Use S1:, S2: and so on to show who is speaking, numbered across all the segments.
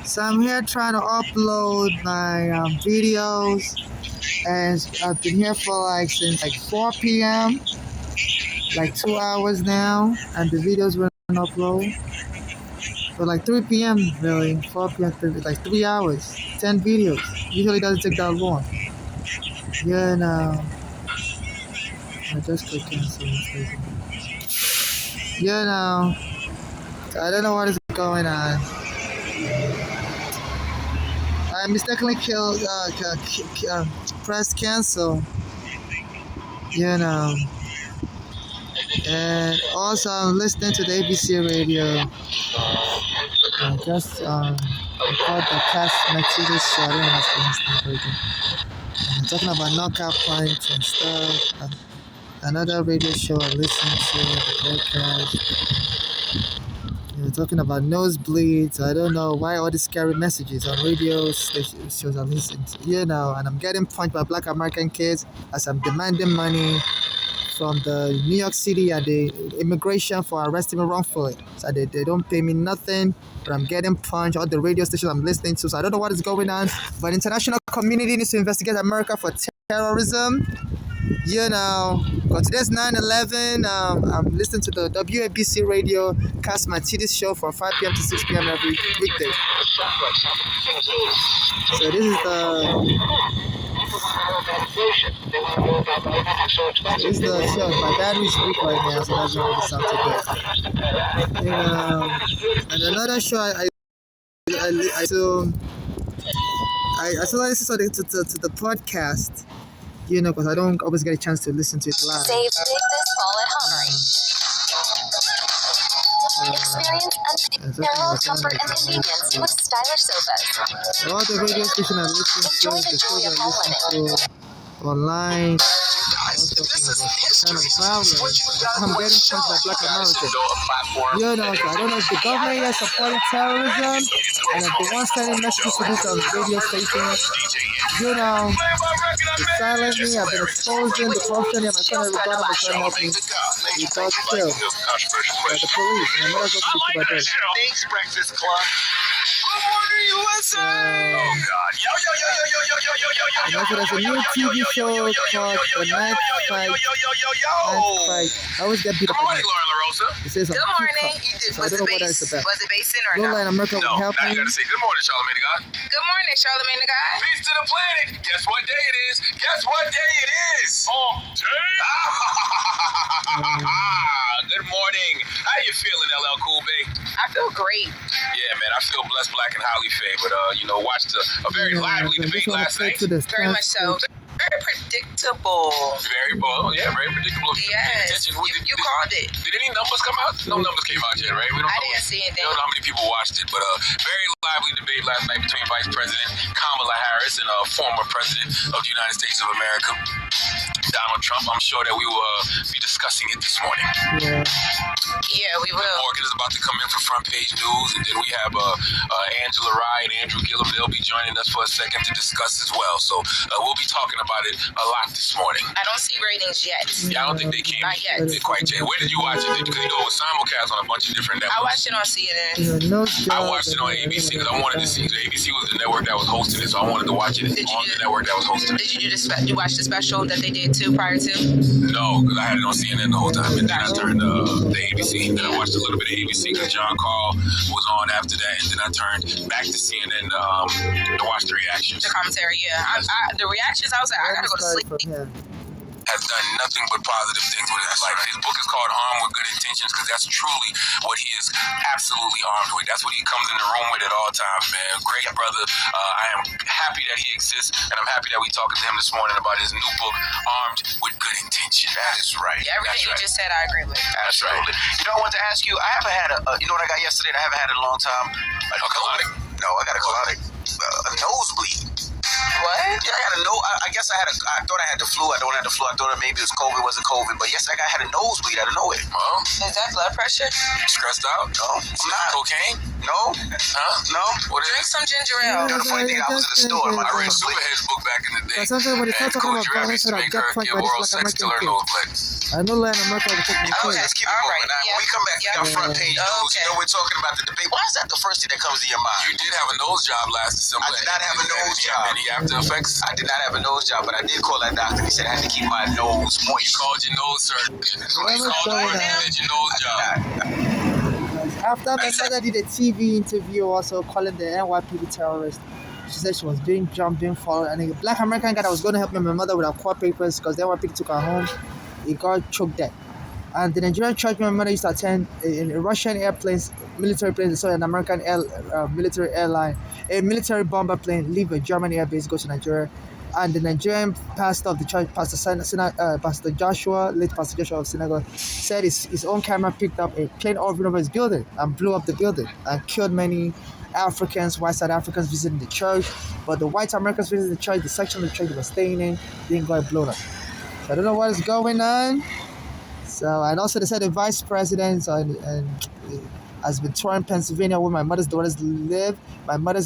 S1: So I'm here trying to upload my videos, and I've been here for since 4 p.m. 2 hours now, and the videos won't upload. So 3 p.m. really, 4 p.m. 3 hours, 10 videos. Usually doesn't take that long. Yeah, now I just click cancel. Yeah, now I don't know what is going on. I mistakenly pressed cancel. And also I'm listening to the ABC radio. I just record the Cass Mercedes show. I don't know what's going on. I'm talking about knockout points and stuff. Another radio show I listen to, the podcast. We're talking about nosebleeds. I don't know why all these scary messages on radio shows I'm listening to. And I'm getting punched by black American kids as I'm demanding money from the New York City and the immigration for arresting me wrongfully. So they don't pay me nothing, but I'm getting punched. All the radio stations I'm listening to, so I don't know what is going on. But the international community needs to investigate America for terrorism. Because today's 9/11. I'm listening to the WABC radio Cass Mercedes show from 5 p.m. to 6 p.m. every weekday. So this is the show. My battery's weak right now, so that's why it sounds so good. And another show I still listen to the podcast. Because I don't always get a chance to listen to it live.
S2: Save big this fall at Hungry. Experience unparalleled comfort and convenience with stylish sofas.
S1: All the radio stations I listen to, the shows I listen to online, I'm getting punched by black Americans. So I don't know if the government is supporting terrorism, and if they want sending messages to these radio stations, to silence me. I've been exposing the corruption in my country regarding my son helping me. He got killed by the police, and I'm not going to be killed by them.
S3: Thanks, Breakfast Club. Good morning, USA! Oh, God. Yo.
S1: And also, there's a new TV show called The Night Fight. I always get beat up.
S3: Good morning, Laura LaRosa.
S1: It says
S4: Good morning.
S1: So I don't know what that's about.
S4: Was it basing or
S1: Lola
S4: no?
S1: in America will help
S3: I
S1: me.
S3: gotta say, good morning, Charlamagne the God.
S4: Good morning, Charlamagne the God.
S3: Peace to the planet. Guess what day it is? Good morning. How you feeling, LL Cool Bay?
S4: I feel great.
S3: Yeah, man, I feel blessed, black, and highly favored. Watched a very lively debate last night.
S4: Very much so. Very predictable.
S3: Very predictable.
S4: Yes. You called it.
S3: Did any numbers come out? No numbers came out yet, right? We
S4: I didn't see anything.
S3: We don't know how many people watched it, but very lively debate last night between Vice President Kamala Harris and former President of the United States of America, Donald Trump. I'm sure that we will be discussing it this morning.
S4: Yeah, we will.
S3: Morgan is about to come in for front page news, and then we have Angela Rye and Andrew Gillum. They'll be joining us for a second to discuss as well. So we'll be talking about it a lot this morning.
S4: I don't see ratings yet.
S3: Yeah, I don't think they came.
S4: Not yet.
S3: They're quite yet. Where did you watch it? Because it was simulcast on a bunch of different networks.
S4: I watched it on CNN.
S3: I watched it on ABC because I wanted to see. ABC was the network that was hosting it, so I wanted to watch it on the network that was hosting it.
S4: Did you you watch the special that they did too prior to?
S3: No, because I had it on CNN the whole time, and then I turned the ABC. Then I watched a little bit of ABC because John Carl was on after that, and then I turned back to CNN to watch the reactions.
S4: The commentary, yeah. The reactions, I was like, I gotta go to sleep.
S3: Has done nothing but positive things with his life. His book is called Armed with Good Intentions because that's truly what he is absolutely armed with. That's what he comes in the room with at all times, man. Great brother. I am happy that he exists, and I'm happy that we talking to him this morning about his new book, Armed with Good Intentions. That is right.
S4: Yeah, everything you just said, I agree with.
S3: That's right.
S5: You know, I want to ask you, I haven't had you know what I got yesterday that I haven't had in a long time?
S3: A colonic?
S5: No, I got a colonic. A nosebleed.
S4: What?
S5: Yeah, I got a I guess I thought I had the flu. I don't have the flu. I thought maybe it was COVID. It wasn't COVID. But yesterday I had a nosebleed out of nowhere.
S4: Is that blood pressure?
S3: Stressed out?
S5: No. I'm not.
S3: Cocaine?
S5: No.
S3: Huh?
S5: No.
S3: What is
S4: Drink
S3: it?
S4: some ginger ale.
S5: The funny thing, I was in the store.
S3: I read Superhead's book back in the day.
S1: But sometimes when they start talking about
S3: Coach Rabbit
S1: violence,
S3: used to
S1: I
S3: make
S1: get
S3: her
S1: punched
S3: give
S1: by this
S3: oral
S1: black
S3: sex till her
S1: American
S3: nose
S1: kid.
S3: bled.
S1: I know Latin America will take me
S5: I'll
S1: too.
S5: just keep it
S4: All
S5: moving.
S4: right,
S5: Now,
S4: yeah.
S5: when we come back, we got front page news.
S4: Okay.
S5: You know, we're talking about the debate. Why is that the first thing that comes to your mind?
S3: You did have a nose job last December.
S5: I did not have a nose
S3: Any-
S5: job.
S3: Any after effects?
S5: I did not have a nose job, but I did call that doctor. He said I had to keep my nose
S3: He
S5: moist.
S3: called your nose, sir. He
S1: What's
S3: called
S1: going
S3: you
S1: on?
S3: did your nose job.
S1: After my mother did a TV interview also calling the NYPD terrorist, she said she was being jumped, being followed, and a black American guy that was going to help my mother with her court papers because the NYPD took her home, he got choked dead. And the Nigerian church my mother used to attend in Russian airplanes, military planes, so an American military airline, a military bomber plane leave a German airbase, go to Nigeria. And the Nigerian pastor of the church, Pastor Joshua, late Pastor Joshua of synagogue, said his own camera picked up a plane over his building and blew up the building and killed many Africans, white South Africans visiting the church. But the white Americans visiting the church, the section of the church they were staying in, didn't get blown up. So I don't know what is going on. So, and also they said the vice president has been touring Pennsylvania where my mother's daughters live. My mother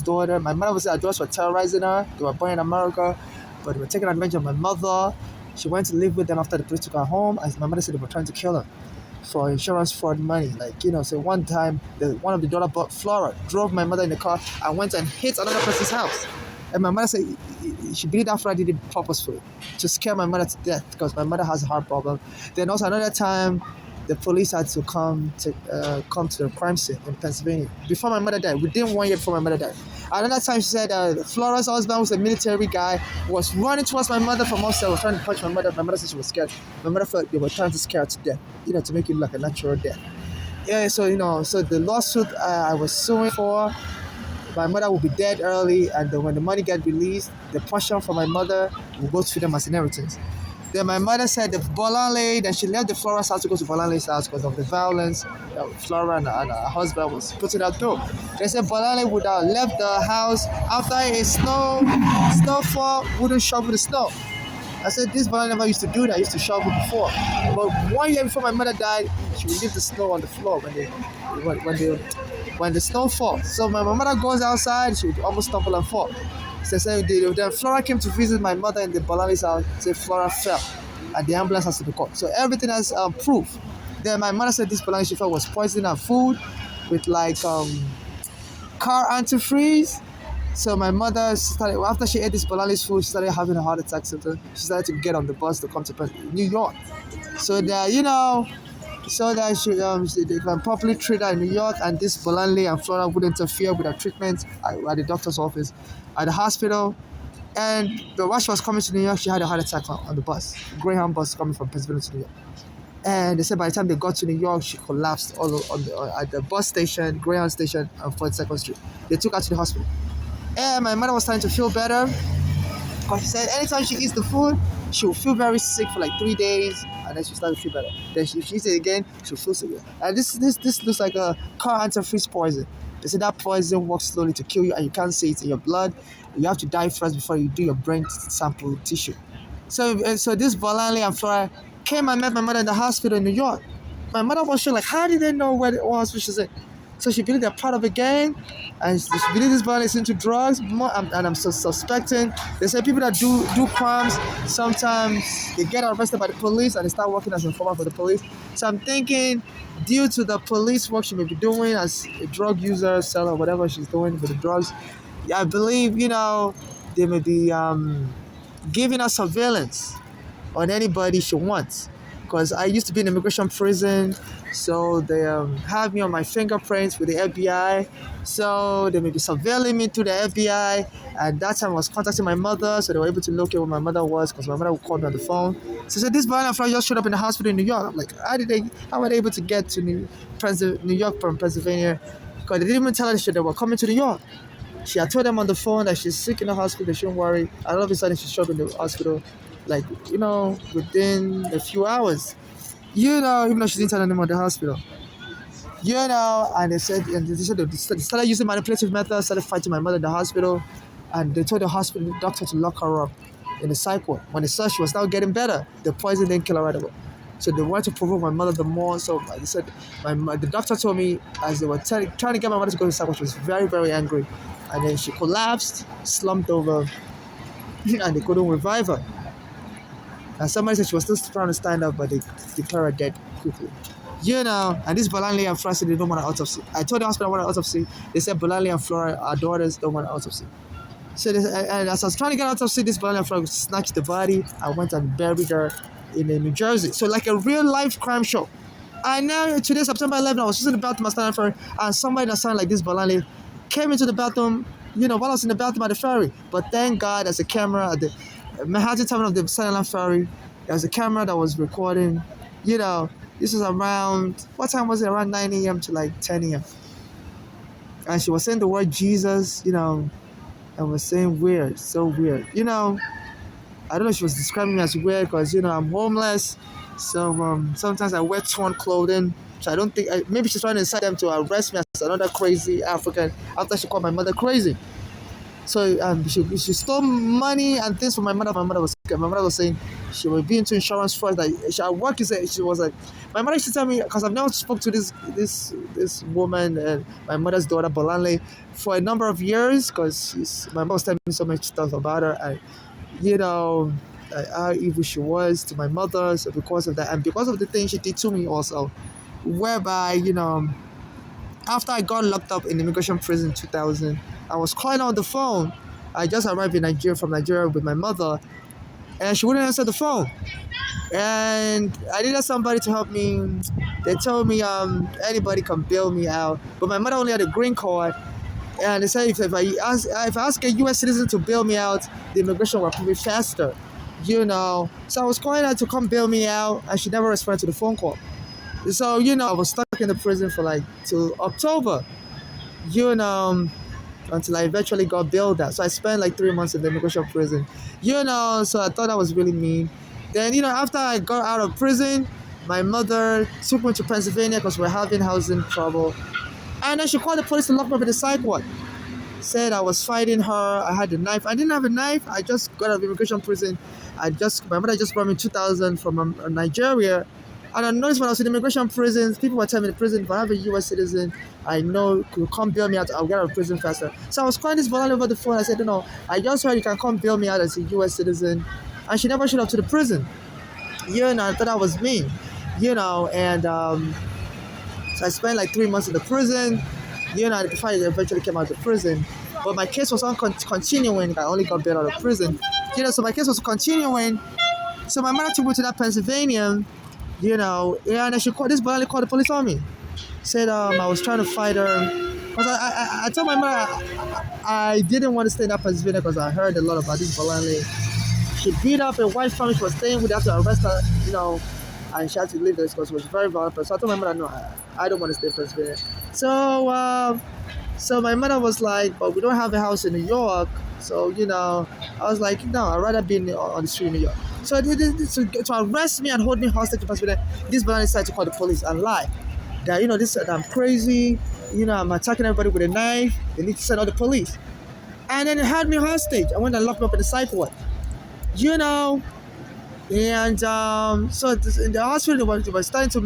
S1: was her daughters were terrorizing her. They were born in America, but they were taking advantage of my mother. She went to live with them after the police took her home. As my mother said, they were trying to kill her for insurance fraud money. So one time, one of the daughter bought Flora, drove my mother in the car and went and hit another person's house. And my mother said she believed that Flora did it purposefully to scare my mother to death because my mother has a heart problem. Then also another time, the police had to come to the crime scene in Pennsylvania before my mother died. Within 1 year before my mother died. Another time she said Flora's husband was a military guy, was running towards my mother from upstairs, was trying to punch my mother. My mother said she was scared. My mother felt they were trying to scare her to death, to make it look like a natural death. Yeah, so the lawsuit I was suing for, my mother will be dead early, and then when the money gets released, the portion for my mother will go to them as inheritance. Then my mother said the Bolanle, then she left the Flora's house to go to Bolanle's house because of the violence Flora and her husband was putting her through. They said Bolanle would have left the house after a snowfall, wouldn't shovel the snow. I said this Bolanle never used to do that, used to shovel before. But 1 year before my mother died, she would leave the snow on the floor when the snow falls. So when my mother goes outside, she would almost stumble and fall. So then Flora came to visit my mother in the Bolanle's house. Said Flora fell, and the ambulance has to be called. So everything has proof. Then my mother said this Bolanle she felt was poisoning her food with car antifreeze. So my mother started, after she ate this Bolanle's food, she started having a heart attack symptom. She started to get on the bus to come to New York. So that they can properly treat her in New York, and this Bolanle and Flora would interfere with her treatment at the doctor's office, at the hospital. But while she was coming to New York, she had a heart attack on the bus, Greyhound bus coming from Pennsylvania to New York. And they said by the time they got to New York, she collapsed at the bus station, Greyhound station, on 42nd Street. They took her to the hospital. And my mother was starting to feel better, because she said anytime she eats the food, she will feel very sick for 3 days, and then she started to feel better. Then if she eats it again, she'll feel sick again. And this looks like a car antifreeze poison. They say that poison works slowly to kill you, and you can't see it in your blood. You have to die first before you do your brain sample tissue. So this Bolanle and Flora came and met my mother in the hospital in New York. My mother was sure, how did they know what hospital she's in? So she believed they're part of a gang, and she believed this Bolanle is into drugs. And I'm so suspecting. They say people that do crimes, sometimes they get arrested by the police and they start working as an informant for the police. So I'm thinking, due to the police work she may be doing as a drug user, seller, whatever she's doing for the drugs, I believe, they may be giving us surveillance on anybody she wants. Because I used to be in immigration prison, so they have me on my fingerprints with the FBI. So they may be surveilling me through the FBI. And that time I was contacting my mother, so they were able to locate where my mother was, because my mother would call me on the phone. So this Bolanle and Flora just showed up in the hospital in New York. I'm like, how were they able to get to New York from Pennsylvania? Because they didn't even tell her they were coming to New York. She had told them on the phone that she's sick in the hospital, they shouldn't worry. And all of a sudden she showed up in the hospital, within a few hours. Even though she didn't tell anyone at the hospital. And they said they started using manipulative methods, started fighting my mother in the hospital, and they told the doctor to lock her up in the psych ward. When they saw she was now getting better, the poison didn't kill her right away. So they wanted to provoke my mother the more. So they said, the doctor told me, as they were trying to get my mother to go to the psych ward, she was very, very angry. And then she collapsed, slumped over, and they couldn't revive her. And somebody said she was still trying to stand up, but they declared her dead quickly. And this Bolanle and Flora said they don't want an autopsy. I told the hospital I want an autopsy. They said Bolanle and Flora, our daughters, don't want an autopsy. So and as I was trying to get an autopsy, this Bolanle and Flora snatched the body. I went and buried her in New Jersey. So like a real life crime show. And now today, September 11th, I was just in the bathroom, and somebody that sounded like this Bolanle came into the bathroom, while I was in the bathroom at the ferry. But thank God there's a camera at the Manhattan terminal of the Sunderland ferry. There was a camera that was recording, this was around, what time was it? Around 9 a.m. to like 10 a.m. And she was saying the word Jesus, and was saying weird, so weird. I don't know if she was describing me as weird because, I'm homeless. So sometimes I wear torn clothing. So I don't think, maybe she's trying to incite them to arrest me as another crazy African after she called my mother crazy. So she stole money and things from my mother. My mother was saying she would be into insurance first. At work, she was like, my mother used to tell me, because I've never spoke to this woman and my mother's daughter Bolanle for a number of years, because my mother was telling me so much stuff about her, and how evil she was to my mother. So because of that, and because of the things she did to me also, whereby after I got locked up in immigration prison in 2000, I was calling on the phone. I just arrived from Nigeria with my mother, and she wouldn't answer the phone. And I needed somebody to help me. They told me anybody can bail me out, but my mother only had a green card. And they said if I ask a U.S. citizen to bail me out, the immigration will be faster. So I was calling her to come bail me out, and she never responded to the phone call. So I was stuck in the prison for till October. Until I eventually got bailed out. So I spent 3 months in the immigration prison. So I thought that was really mean. Then, after I got out of prison, my mother took me to Pennsylvania because we're having housing trouble. And then she called the police to lock me up in the psych ward. Said I was fighting her. I had a knife. I didn't have a knife. I just got out of immigration prison. My mother just brought me 2,000 from Nigeria. And I noticed when I was in immigration prisons, people were telling me in the prison, if I have a U.S. citizen, I know could come bail me out, I'll get out of prison faster. So I was calling this Bolanle over the phone. I said, I just heard you can come bail me out as a U.S. citizen. And she never showed up to the prison. I thought that was mean. And so I spent 3 months in the prison. Before I eventually came out of prison. But my case was on continuing. I only got bailed out of prison. So my case was continuing. So my mother took me to that Pennsylvania. And then this Bolanle called the police on me. Said I was trying to fight her. Because I told my mother I didn't want to stay in that Pennsylvania because I heard a lot about this Bolanle. She beat up a white family she was staying with. They had to arrest her, and she had to leave this because she was very violent. So I told my mother, no, I don't want to stay in Pennsylvania. So my mother was like, but we don't have a house in New York. So, I was like, no, I'd rather be on the street in New York. So to arrest me and hold me hostage in Pennsylvania, this Bolanle decided to call the police and lie. That, I'm crazy, I'm attacking everybody with a knife, they need to send out the police. And then they had me hostage. I went and locked me up in the psych ward. And so in the hospital, they were starting to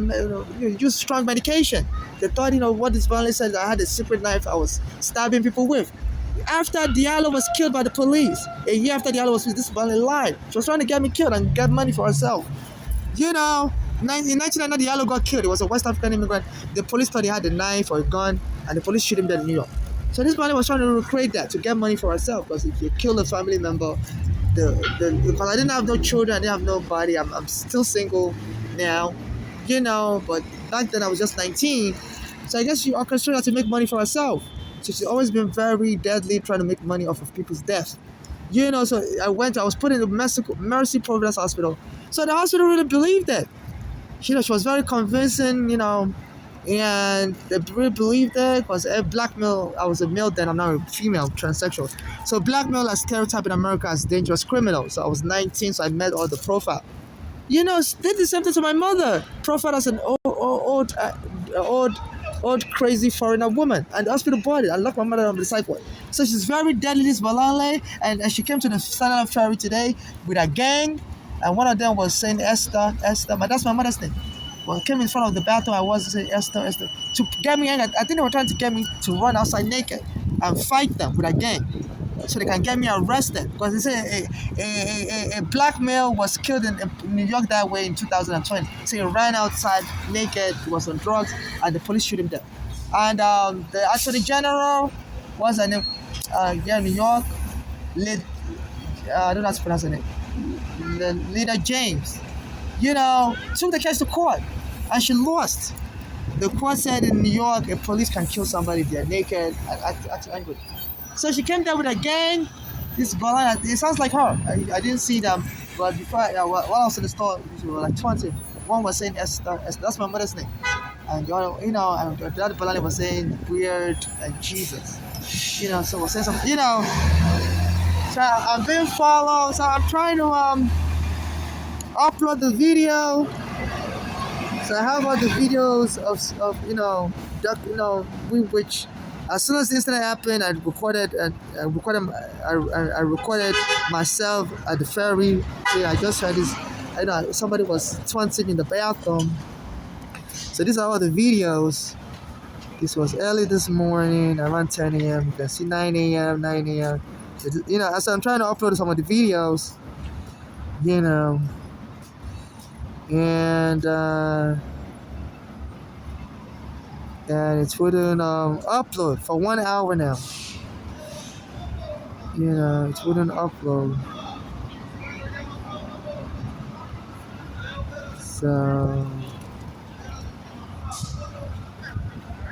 S1: use strong medication. They thought, what this Bolanle said, I had a secret knife I was stabbing people with. After Diallo was killed by the police, a year after Diallo was killed, this Bolanle lied. She was trying to get me killed and get money for herself. In 1999, Diallo got killed. He was a West African immigrant. The police thought he had a knife or a gun, and the police shoot him dead in New York. So this Bolanle was trying to recreate that to get money for herself, because if you kill a family member, because I didn't have no children, I didn't have nobody. I'm still single now, but back then I was just 19. So I guess she orchestrated to make money for herself. So she's always been very deadly trying to make money off of people's deaths. So I was put in the Mercy Providence Hospital. So the hospital really believed it. She was very convincing, and they really believed it because blackmail, I was a male then, I'm now a female, transsexual. So blackmail as stereotype in America as dangerous criminal. So I was 19, so I met all the profile. Did the same thing to my mother. Profile as an old crazy foreigner woman, and the hospital bought it and locked my mother on the psych ward. So she's very deadly, this Bolanle, and she came to the Sunderland ferry today with a gang, and one of them was saying Esther, that's my mother's name. Well, came in front of the bathroom, I was saying Esther, to get me angry. I think they were trying to get me to run outside naked and fight them with a gang. so they can get me arrested. Because they say a black male was killed in New York that way in 2020. So he ran outside naked, he was on drugs, and the police shoot him dead. And the Attorney General was her name here in New York, I don't know how to pronounce her name, Lena James, took the case to court, and she lost. The court said in New York, a police can kill somebody if they're naked and act angry. So she came there with a gang. This Golan, it sounds like her. I didn't see them, but before while I was in the store, we were like 20. One was saying Esther, that's my mother's name, and the other, and the other Balani was saying Weird and Jesus. So we're saying something, So I'm being followed. So I'm trying to upload the video. So I have all the videos of which as soon as the incident happened, I recorded myself at the ferry. I just heard this. Somebody was taunting in the bathroom. So these are all the videos. This was early this morning, around 10 a.m. You can see 9 a.m., 9 a.m. As I'm trying to upload some of the videos, and it's wouldn't upload for 1 hour now. It wouldn't upload. So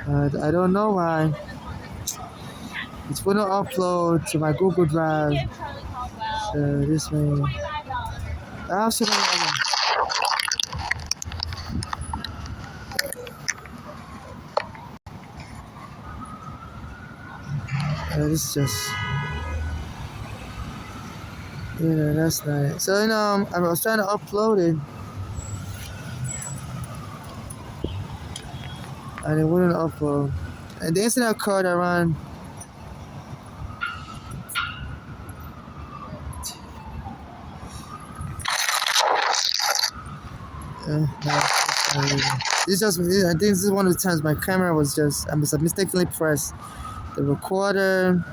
S1: I don't know why. It wouldn't upload to my Google Drive. So this way, absolutely. This is just, that's not it. So, I was trying to upload it, and it wouldn't upload. And the incident occurred around I think this is one of the times my camera was just, I must have mistakenly pressed the recorder.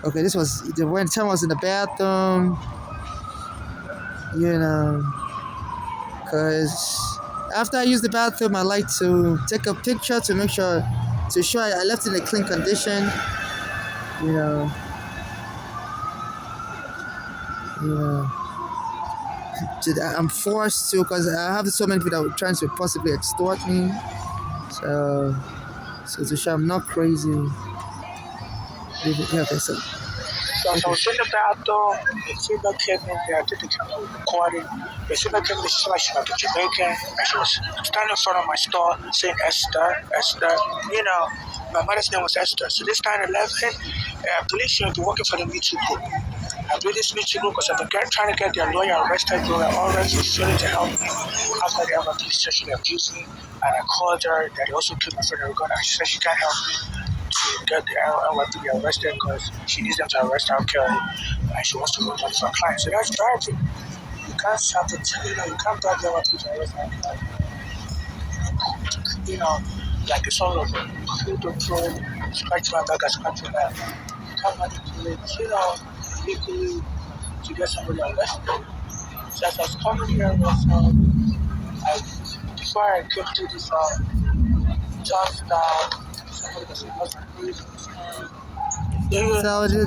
S1: Okay, this was when the time I was in the bathroom. Because after I use the bathroom, I like to take a picture to make sure, to show I left it in a clean condition. I'm forced to, because I have so many people that are trying to possibly extort me. So to show I'm not crazy. Okay, so.
S6: So I was in the bathroom, the female came in there, I did the camera recording. The female came in, she said she was Jamaican, and she was standing in front of my store saying Esther. My mother's name was Esther. So this 9/11, police should be working for the Me Too group. I do this Me Too group because I've been trying to get their lawyer arrested. They were already failing to help me after the other police sexually abused me. And I called her, that they also killed my friend. She said she can't help me to get the NYPD arrested because she needs them to arrest our Kelly, and she wants to go back to her client. So that's driving. You can't have to you can't drive the NYPD to arrest our client. Like it's all of a food control, scratch my back, scratch my back. You can't manipulate, legally to get somebody arrested. So as I was coming here, before I came to this just somebody was
S1: So this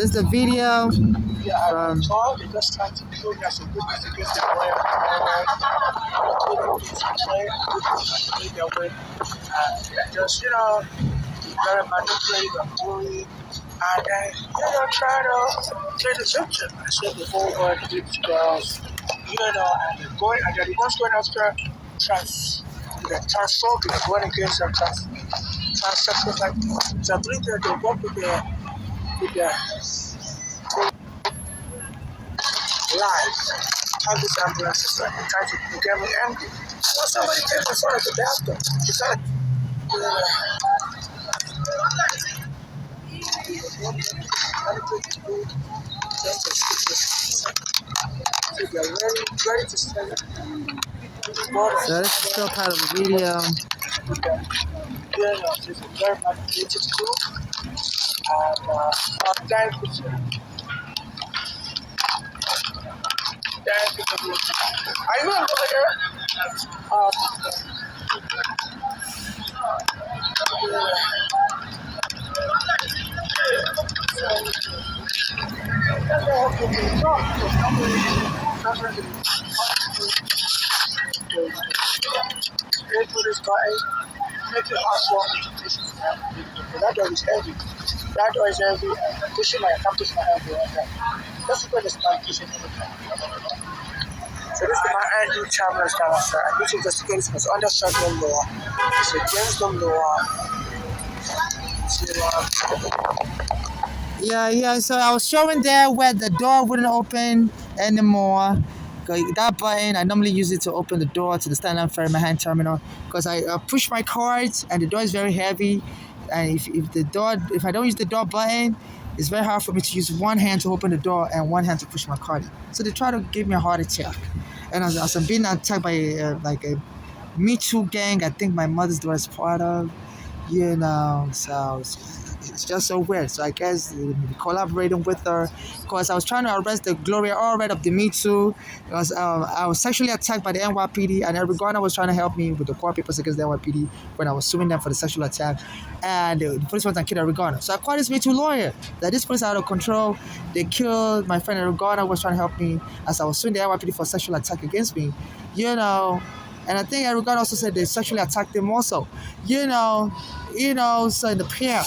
S1: is the video
S6: from. They just trying to kill me as a witness against the lawyer. I told them please complain, witness their way. And just, very manipulative and bullying. And then, try to play the victim. I said the whole world, these girls, and they're going, and they're the ones going after transphobic, going against them, transsexual like people. So I believe that they work with their lives. How this ambulance is like, trying to get me angry. Well, somebody came in front of the bathroom. She said,
S1: so this is still part of the video.
S6: She's a very manipulative too. And I'm thankful to her. Thankful to her. Are you over there? Into this guy, make it hard for me to push my that door is heavy. That door is heavy. Pushing my, I can't push my elbow like that. That's the this man pushing me. So this is my anti travelers down sir. I need to investigate this because under federal law, it's against the law.
S1: Yeah. So I was showing there where the door wouldn't open anymore. That button, I normally use it to open the door to the Standard Ferryman hand terminal because I push my cards and the door is very heavy. And if I don't use the door button, it's very hard for me to use one hand to open the door and one hand to push my card in. So they try to give me a heart attack. And as I'm being attacked by a Me Too gang, I think my mother's daughter is part of, so it's just so weird. So I guess collaborating with her because I was trying to arrest the Gloria Allred of the Me Too because I was sexually attacked by the NYPD and Erigana was trying to help me with the court papers against the NYPD when I was suing them for the sexual attack, and the police went and killed Erigana. So I called this Me Too lawyer that this police are out of control. They killed my friend Erigana was trying to help me as I was suing the NYPD for sexual attack against me, And I think Erigana also said they sexually attacked him also, so in the pair.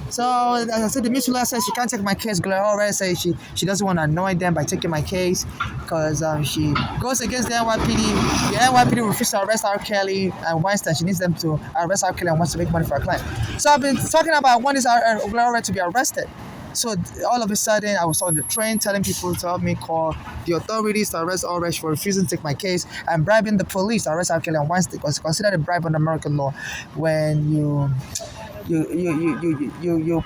S1: So as I said, the Me Too lawyer said she can't take my case. Gloria Allred says she doesn't want to annoy them by taking my case because she goes against the NYPD. The NYPD refused to arrest R. Kelly and Weinstein. She needs them to arrest R. Kelly and wants to make money for her client. So I've been talking about when is Gloria Allred to be arrested. So all of a sudden, I was on the train telling people to help me call the authorities to arrest Allred for refusing to take my case and bribing the police to arrest R. Kelly and Weinstein because it's considered a bribe under American law when you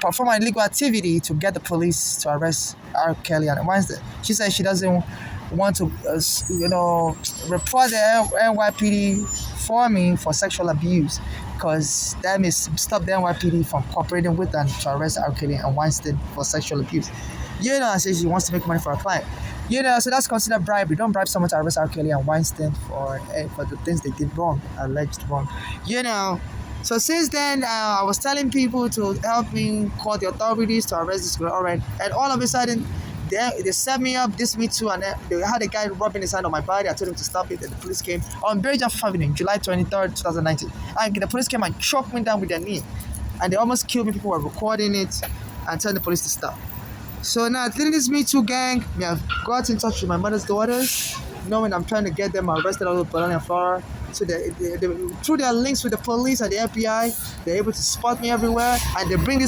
S1: perform an illegal activity to get the police to arrest R. Kelly and Weinstein. She said she doesn't want to, report the NYPD for me for sexual abuse because that may stop the NYPD from cooperating with them to arrest R. Kelly and Weinstein for sexual abuse. I say she wants to make money for her client. So that's considered bribery. Don't bribe someone to arrest R. Kelly and Weinstein for the things they did wrong, alleged wrong. So since then, I was telling people to help me call the authorities to arrest this girl, alright. And all of a sudden, they set me up, this Me Too, and they had a guy rubbing his hand on my body. I told him to stop it, and the police came on Berry Jaffa Avenue, July 23rd, 2019. And the police came and choked me down with their knee. And they almost killed me. People were recording it and telling the police to stop. So now, through this Me Too gang, I've got in touch with my mother's daughters, knowing I'm trying to get them arrested out of Bologna, Florida. So they, through their links with the police and the FBI, they're able to spot me everywhere, and they bring my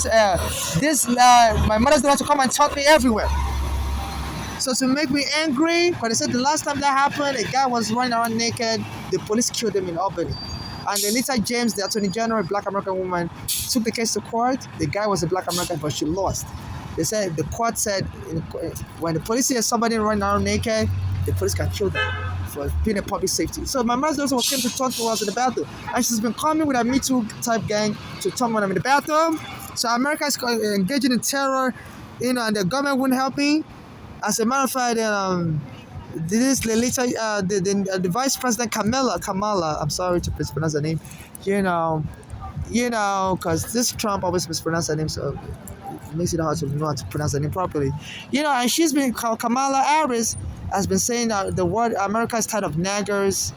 S1: mother's daughter to come and talk me everywhere. So to make me angry, because they said the last time that happened, a guy was running around naked. The police killed him in Albany. And then Lisa James, the Attorney General, a Black American woman, took the case to court. The guy was a Black American, but she lost. They said the court said when the police see somebody running around naked, the police can kill them for being a public safety. So my mother also came to talk to us in the bathroom, and she's been coming with a Me Too type gang to talk when I'm in the bathroom. So America is engaging in terror, and the government wouldn't help me. As a matter of fact, the Vice President Kamala, I'm sorry to mispronounce her name, because this Trump always mispronounced her name, so it makes it hard to know how to pronounce her name properly. And she's been, Kamala Harris has been saying that the word America is tired of naggers,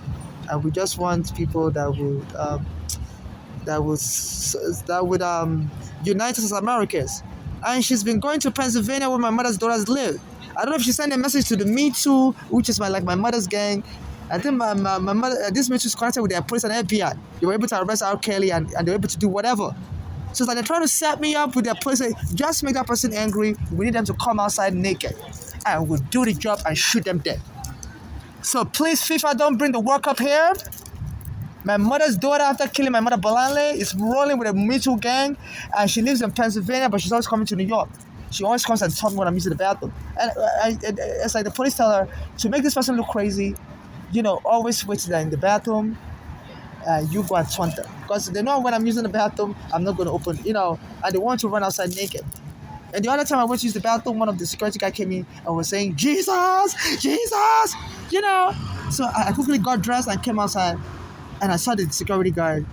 S1: and we just want people that would unite us as Americans. And she's been going to Pennsylvania where my mother's daughters live. I don't know if she sent a message to the Me Too, which is my mother's gang. I think my mother, this Me Too is connected with their police and FBI. They were able to arrest R. Kelly and they were able to do whatever. So it's like they're trying to set me up with their police. Just make that person angry. We need them to come outside naked, and we'll do the job and shoot them dead. So please, FIFA, don't bring the World Cup here. My mother's daughter, after killing my mother Bolanle, is rolling with a Me Too gang, and she lives in Pennsylvania, but she's always coming to New York. She always comes and talks to me when I'm using the bathroom. And it's like the police tell her to make this person look crazy, always wait in the bathroom you go and taunt them. Because they know when I'm using the bathroom, I'm not going to open, and they want to run outside naked. And the other time I went to use the bathroom, one of the security guy came in and was saying, Jesus, Jesus, So I quickly got dressed and came outside, and I saw the security guard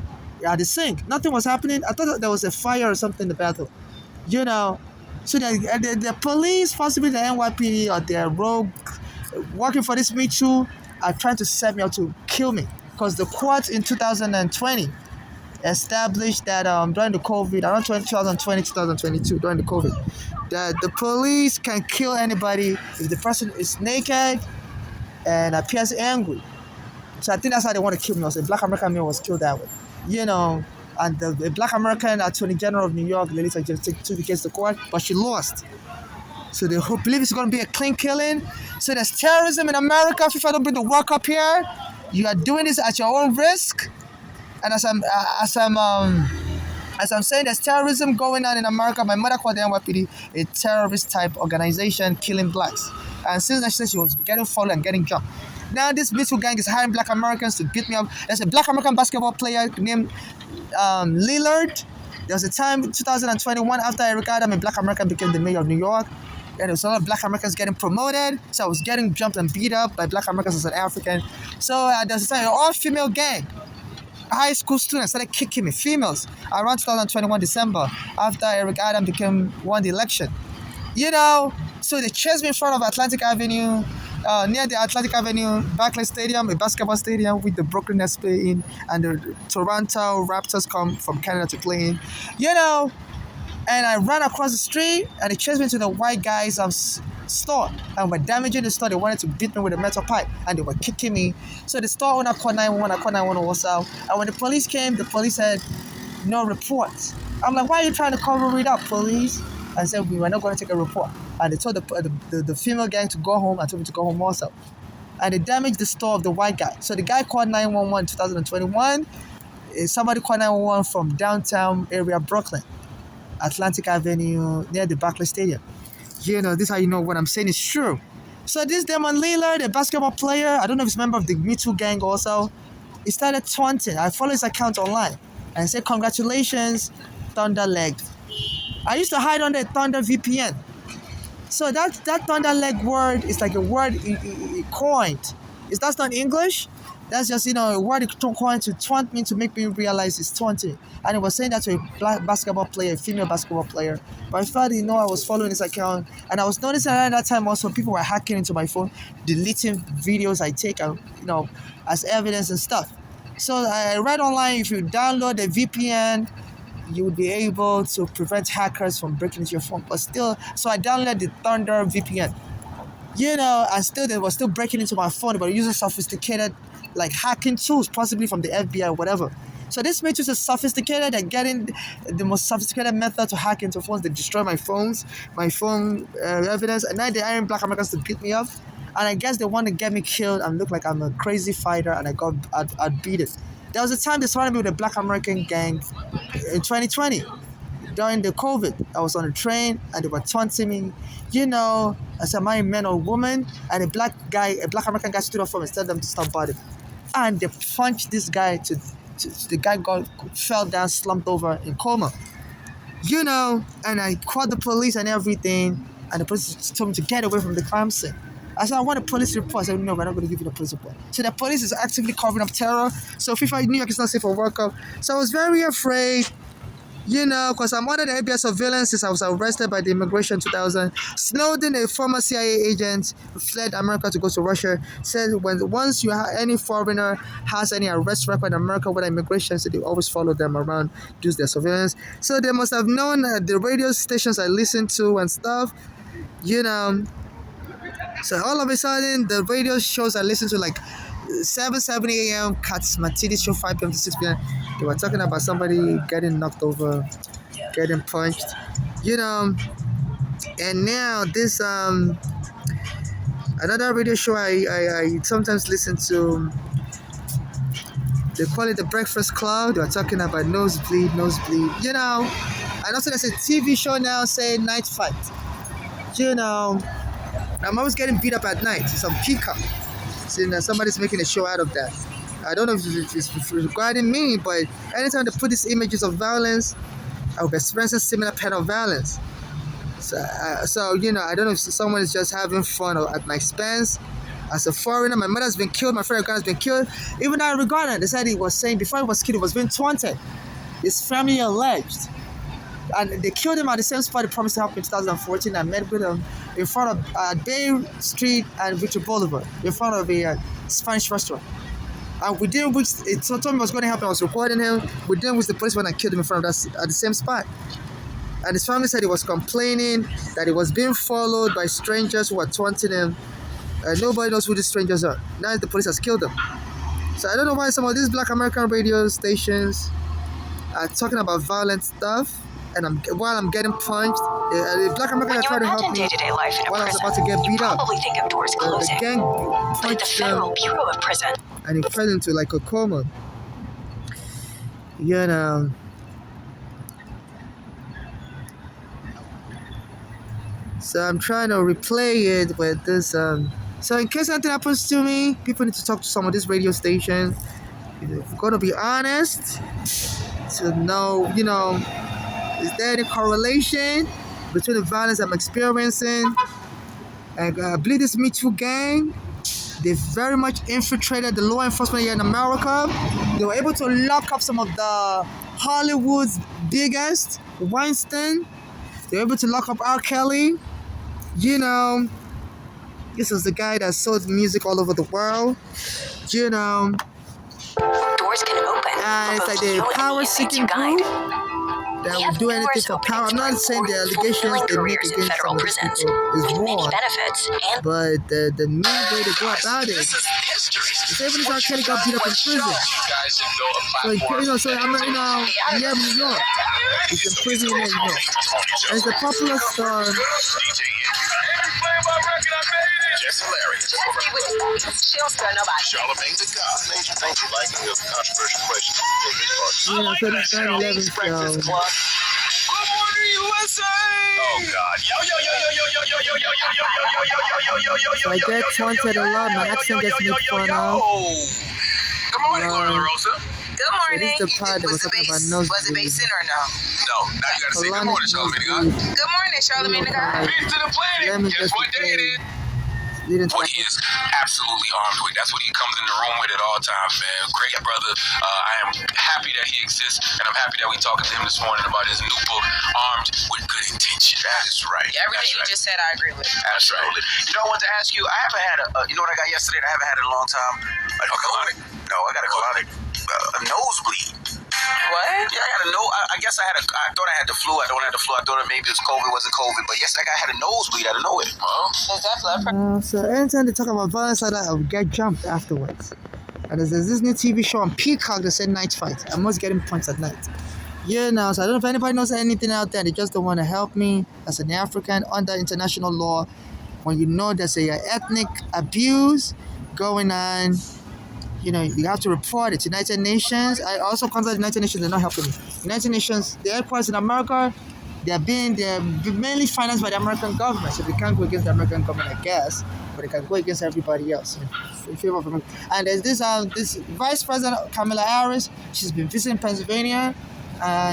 S1: at the sink. Nothing was happening. I thought there was a fire or something in the bathroom, So the police, possibly the NYPD or their rogue, working for this Me Too, are trying to set me up to kill me. Because the court in 2020 established that during the COVID, around 2020, 2022, during the COVID, that the police can kill anybody if the person is naked and appears angry. So I think that's how they want to kill me. Also, a Black American male was killed that way, And the Black American Attorney General of New York, Lolita, just took the case to court, but she lost. So they believe it's going to be a clean killing. So there's terrorism in America. If I don't bring the work up here, you are doing this at your own risk. And as I'm saying, there's terrorism going on in America. My mother called the NYPD a terrorist type organization killing blacks. And since then, she said she was getting followed and getting jumped. Now this Mitchell gang is hiring Black Americans to beat me up. There's a Black American basketball player named Lillard. There was a time in 2021 after Eric Adams, a Black American, became the mayor of New York. And there was a lot of Black Americans getting promoted. So I was getting jumped and beat up by Black Americans as an African. So there's a time, an all-female gang. High school students started kicking me, females, around 2021 December, after Eric Adams won the election. So they chased me in front of Atlantic Avenue, near the Atlantic Avenue Barclays Stadium, a basketball stadium with the Brooklyn Nets play in, and the Toronto Raptors come from Canada to play in. And I ran across the street, and they chased me to the white guy's store, and were damaging the store. They wanted to beat me with a metal pipe, and they were kicking me. So the store owner called 911. I called 911 also. And when the police came, the police said, no reports. I'm like, why are you trying to cover it up, police? I said, we were not going to take a report. And they told the female gang to go home. I told them to go home also. And they damaged the store of the white guy. So the guy called 911 in 2021. Somebody called 911 from downtown area, Brooklyn, Atlantic Avenue, near the Barclays Stadium. This is how you know what I'm saying is true. So this Damon Lillard, a basketball player, I don't know if he's a member of the Me Too gang also, he started taunting. I follow his account online and said, congratulations, Thunder Leg. I used to hide under Thunder VPN. So that Thunder Leg word is like a word he coined. That's not English. That's just, a word he coined to taunt me, to make me realize it's taunting. And he was saying that to a black basketball player, a female basketball player. But I felt, I was following his account. And I was noticing at that time also people were hacking into my phone, deleting videos I take, as evidence and stuff. So I read online, if you download a VPN, you would be able to prevent hackers from breaking into your phone. But still, so I downloaded the Thunder VPN. And still they were still breaking into my phone, but using sophisticated hacking tools, possibly from the FBI or whatever. So this makes it sophisticated and getting the most sophisticated method to hack into phones. They destroy my phone evidence, and now they're hiring Black Americans to beat me up. And I guess they want to get me killed and look like I'm a crazy fighter, and I'd beat it. There was a time they surrounded me with a Black American gang in 2020. During the COVID, I was on a train and they were taunting me, as am I a man or woman? And a black American guy stood up for me and told them to stop bothering. And they punched this guy the guy fell down, slumped over in coma. And I called the police and everything, and the police told me to get away from the crime scene. I said, I want a police report. I said, no, we're not going to give you the police report. So the police is actively covering up terror. So FIFA New York is not safe for World Cup. So I was very afraid, because I'm under the FBI surveillance since I was arrested by the immigration in 2000. Snowden, a former CIA agent, fled America to go to Russia, said once any foreigner has any arrest record in America with immigration, so they always follow them around, use their surveillance. So they must have known the radio stations I listen to and stuff, So all of a sudden, the radio shows I listen to 7 a.m. Cats Matidis show 5 p.m. to 6 p.m. They were talking about somebody getting knocked over, getting punched, And now this another radio show I sometimes listen to. They call it the Breakfast Club. They were talking about nosebleed. And also there's a TV show now saying Night Fight. I'm always getting beat up at night. It's on Peacock. So somebody's making a show out of that. I don't know if it's regarding me, but anytime they put these images of violence, I will experience a similar pattern of violence. So you know, I don't know if someone is just having fun at my expense. As a foreigner, my mother's been killed, my friend has been killed. Even that regarding, they said he was saying before he was killed, he was being taunted. His family alleged. And they killed him at the same spot they promised to help in 2014. I met with him in front of Bay Street and Victor Boulevard, in front of a Spanish restaurant. And within weeks, it told me I was going to help him. I was recording him. Within weeks, the police went and killed him in front of us at the same spot. And his family said he was complaining that he was being followed by strangers who were taunting him. Nobody knows who these strangers are. Now the police has killed him. So I don't know why some of these Black American radio stations are talking about violent stuff. And while I'm getting punched, Black Americans are trying to help me
S2: day-to-day life in a
S1: while I was
S2: prison,
S1: about to get
S2: you
S1: beat up.
S2: probably think of doors
S1: The
S2: closing.
S1: gang
S2: But at the
S1: punched
S2: Federal
S1: them
S2: Bureau of Prison,
S1: and he fell into like a coma. You know. So I'm trying to replay it with this. So in case anything happens to me, people need to talk to some of these radio stations. You've got to be honest to know, you know, is there any correlation between the violence I'm experiencing? And I believe this Me Too gang, they very much infiltrated the law enforcement here in America. They were able to lock up some of the Hollywood's biggest, Weinstein. They were able to lock up R. Kelly. You know, this is the guy that sold music all over the world. You know,
S2: doors can open.
S1: and it's
S2: for
S1: like
S2: both you
S1: the
S2: and
S1: power-seeking
S2: the inmates you
S1: group
S2: guide.
S1: that
S2: We
S1: will
S2: have
S1: do anything
S2: doors
S1: for
S2: opening
S1: power. I'm
S2: to
S1: not saying the
S2: important,
S1: allegations
S2: fulfilling
S1: they make
S2: careers in
S1: against some
S2: federal
S1: of these
S2: prisons
S1: people is
S2: with many
S1: wrong,
S2: benefits and
S1: but the main way to go about it, even if R. Kelly got beat up in prison, so you know, so I'm not, you know, yeah, New York, he's in prison in New York, and he's a popular star.
S5: Just hilarious. Charlamagne the God. Thank you liking your controversial questions.
S1: You know, so this 9/11 show.
S4: Good morning, USA.
S5: Oh God. Yo.
S1: So I get taunted a lot. My accent gets made fun of.
S5: Good morning, Glorilla Rosa.
S4: Good morning.
S1: So this is the part that was talking about
S4: Was it
S1: nosebleed.
S4: Basin or no?
S5: No, now you gotta say good morning, Charlamagne the God.
S4: Good morning, Charlamagne the God.
S5: Peace to the
S1: Let
S5: planet.
S1: me
S5: Guess
S1: just
S5: what day it is?
S1: leading to
S3: What he is absolutely armed with. That's what he comes in the room with at all times, man. Great brother. I am happy that he exists, and I'm happy that we talking to him this morning about his new book, Armed with Good Intention.
S5: That is right.
S4: Yeah, everything you just said, I agree with.
S5: Absolutely. You know, I want to ask you, I haven't had you know what I got yesterday that I haven't had in a long time? A colonic. No, I got a colonic. A nosebleed.
S4: What?
S5: Yeah, I got a I guess I thought I had the flu. I don't have the flu. I thought maybe it was COVID. It wasn't COVID. But yesterday I had a nosebleed out of nowhere.
S4: Is that blood pressure?
S1: So anytime they talk about violence like that, I will get jumped afterwards. And there's this new TV show on Peacock that said Night Fight. I'm always getting punched at night. You know, so I don't know if anybody knows anything out there. They just don't want to help me as an African under international law. When you know there's a ethnic abuse going on, you know, you have to report it to United Nations. I also contact the United Nations. They're not helping me. United Nations, the headquarters in America, they're mainly financed by the American government. So they can't go against the American government, I guess, but they can go against everybody else in favor of America. And there's this Vice President Kamala Harris. She's been visiting Pennsylvania.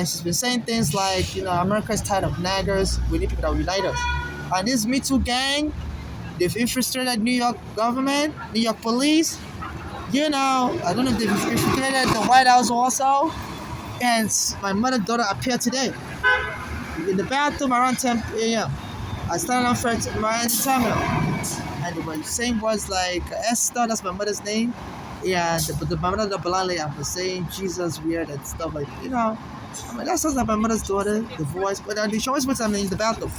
S1: She's been saying things like, you know, America is tired of naggers. We need people that will unite us. And this Me Too gang, they've infiltrated New York government, New York police. You know, I don't know if they've infiltrated the White House also. And my mother's daughter appeared today in the bathroom around 10 a.m. I started on first Miami Terminal. And they were saying words like Esther, that's my mother's name. Yeah, my mother, the Balale, I was saying Jesus weird and stuff like, you know. I mean, that sounds like my mother's daughter, the voice. But she always puts me in the bathroom.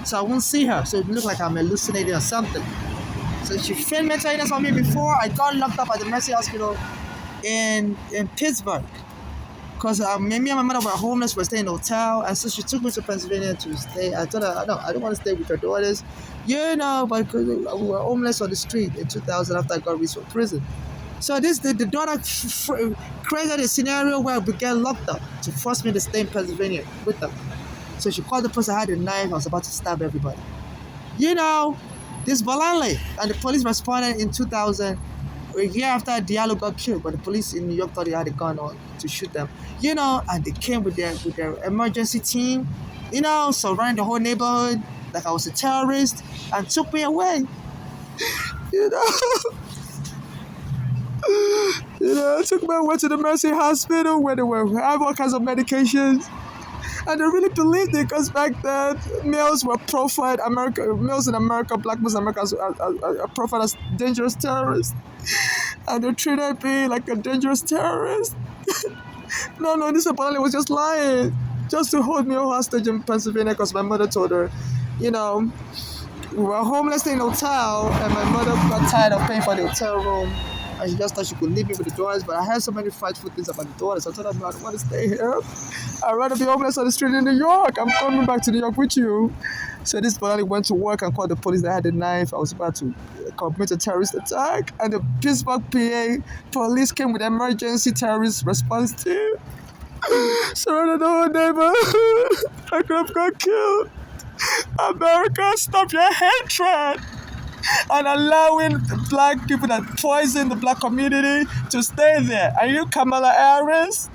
S1: So I won't see her. So it looked like I'm hallucinating or something. So she filmed mental illness on me before I got locked up at the Mercy Hospital in Pittsburgh. Because me and my mother were homeless, we were staying in a hotel, and so she took me to Pennsylvania to stay. I told her, no, I don't want to stay with her daughters. You know, but we were homeless on the street in 2000 after I got released from prison. So the daughter created a scenario where we get locked up to force me to stay in Pennsylvania with them. So she called the person, I had a knife, I was about to stab everybody. You know, this Balale, and the police responded in 2000 a year after Diallo got killed, but the police in New York thought he had a gun on to shoot them. And they came with their emergency team, surrounded the whole neighborhood like I was a terrorist and took me away. Took me away to the Mercy Hospital where they were have all kinds of medications. And they really believed it because back then males were profiled, males in America, black males in America are profiled as dangerous terrorists. And they treated me like a dangerous terrorist. No, this apparently was just lying. Just to hold me hostage in Pennsylvania because my mother told her, we were homeless in a hotel and my mother got tired of paying for the hotel room. And she just thought she could leave me with the daughters, but I heard so many frightful things about the daughters. I told her, no, I don't want to stay here. I'd rather be homeless on the street in New York. I'm coming back to New York with you. So this boy went to work and called the police. They had a knife. I was about to commit a terrorist attack. And the Pittsburgh, PA police came with emergency terrorist response team. Surrounded the whole neighborhood. I could have got killed. America, stop your hatred and allowing black people that poison the black community to stay there. Are you Kamala Harris?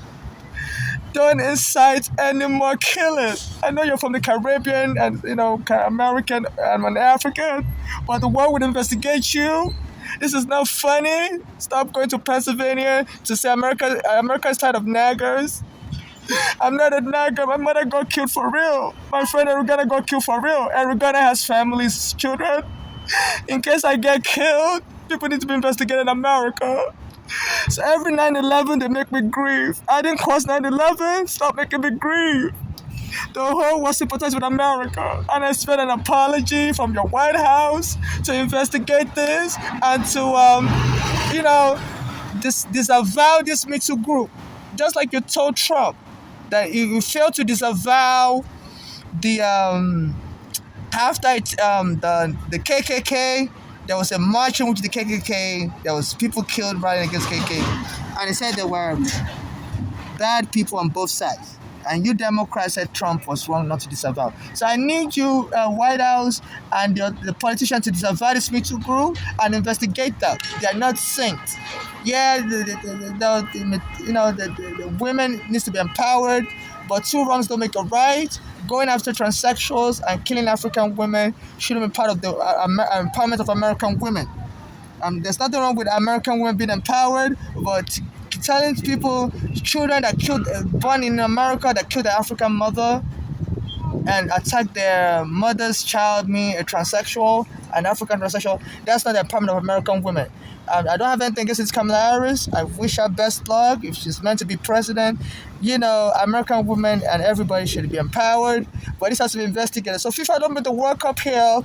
S1: Don't incite any more killing. I know you're from the Caribbean and American and an African, but the world would investigate you. This is not funny. Stop going to Pennsylvania to say America is tired of naggers. I'm not a nagger. My mother got killed for real. My friend Erugana got killed for real. Erugana has families, children. In case I get killed, people need to be investigated in America. So every 9/11, they make me grieve. I didn't cause 9/11. Stop making me grieve. The whole world sympathizes with America. And I expect an apology from your White House to investigate this and to, disavow this Me Too group. Just like you told Trump that you failed to disavow the after the KKK, there was a march in which the KKK, there was people killed right against KKK, and they said there were bad people on both sides. And you Democrats said Trump was wrong not to disavow. So I need you, White House, and the politicians to disavow this Me Too group and investigate them. They are not saints. Yeah, the women needs to be empowered, but two wrongs don't make a right. Going after transsexuals and killing African women shouldn't be part of the empowerment of American women. There's nothing wrong with American women being empowered, but telling people, children that born in America that killed their African mother and attacked their mother's child, a transsexual, an African transsexual, that's not the empowerment of American women. I don't have anything against Kamala Harris. I wish her best luck if she's meant to be president. American women and everybody should be empowered, but this has to be investigated. So FIFA don't make the World Cup here.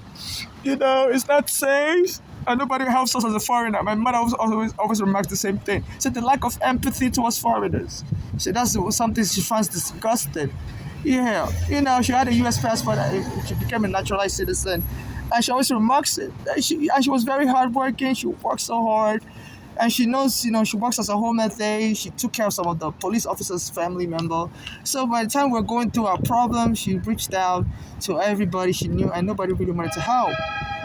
S1: It's not safe. And nobody helps us as a foreigner. My mother always remarks the same thing. She said the lack of empathy towards foreigners. So that's something she finds disgusting. Yeah, she had a U.S. passport. She became a naturalized citizen. And she always remarks it. She was very hardworking. She worked so hard. And she knows, she works as a home health aide. She took care of some of the police officers' family member. So by the time we're going through our problem, she reached out to everybody she knew, and nobody really wanted to help.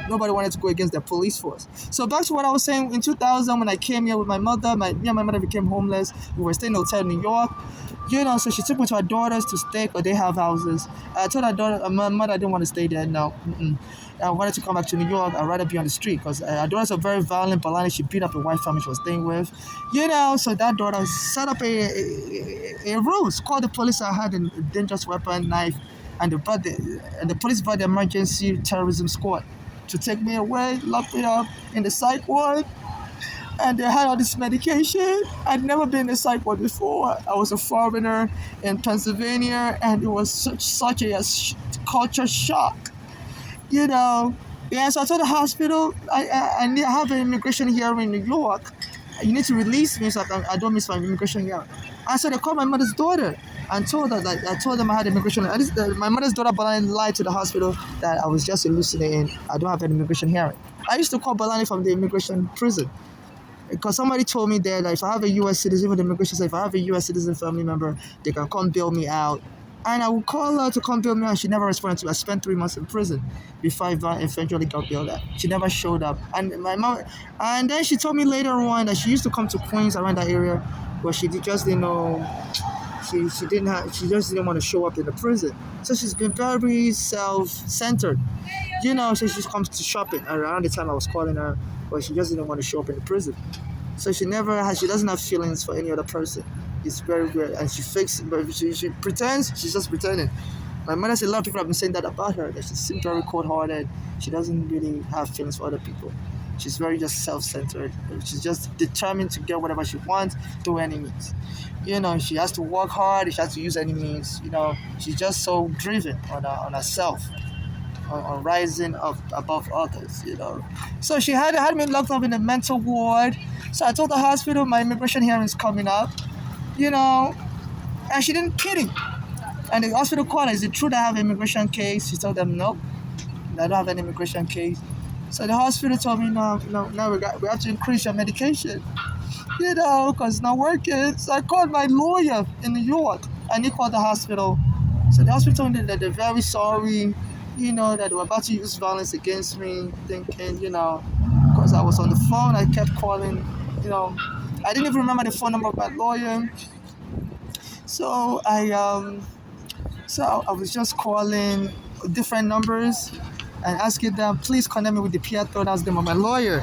S1: Nobody wanted to go against the police force. So back to what I was saying, in 2000, when I came here with my mother, me and my mother became homeless. We were staying in a hotel in New York. So she took me to her daughters to stay, because they have houses. I told her daughter, my mother, I didn't want to stay there. No. I wanted to come back to New York. I'd rather be on the street, because her daughters are very violent. Balani, she beat up a white family she was staying with. So that daughter set up a ruse, called the police. I had a dangerous weapon, knife, and the police brought the emergency terrorism squad to take me away, lock me up in the psych ward. And they had all this medication. I'd never been in a psych ward before. I was a foreigner in Pennsylvania, and it was such a culture shock. So I told the hospital, I have an immigration hearing in New York. You need to release me so I don't miss my immigration hearing. And so they called my mother's daughter and told her that I told them I had immigration. My mother's daughter Balani lied to the hospital that I was just hallucinating. I don't have an immigration hearing. I used to call Balani from the immigration prison, because somebody told me there that if I have a U.S. citizen, with immigration said if I have a U.S. citizen family member, they can come bail me out And I would call her to come bail me, and she never responded to me. I spent 3 months in prison before I eventually got bailed out. She never showed up. And my mom, and then she told me later on that she used to come to Queens around that area, but she just didn't know. She just didn't want to show up in the prison. So she's been very self-centered. So she comes to shopping around the time I was calling her, but she just didn't want to show up in the prison. So she doesn't have feelings for any other person. It's very weird, and she fakes it, but she pretends. She's just pretending. My mother said a lot of people have been saying that about her, that she seems very cold-hearted. She doesn't really have feelings for other people. She's very just self-centered. She's just determined to get whatever she wants through any means. She has to work hard. She has to use any means. She's just so driven on herself, on rising up above others. So she had me locked up in a mental ward. So I told the hospital my immigration hearing is coming up. And she didn't kidding. And the hospital called her, is it true that I have an immigration case? She told them, no, I don't have an immigration case. So the hospital told me, no, we have to increase your medication, because it's not working. So I called my lawyer in New York, and he called the hospital. So the hospital told me that they're very sorry, that they were about to use violence against me, thinking, because I was on the phone, I kept calling, I didn't even remember the phone number of my lawyer. So I was just calling different numbers and asking them, please connect me with the Pietro, that's the name of my lawyer.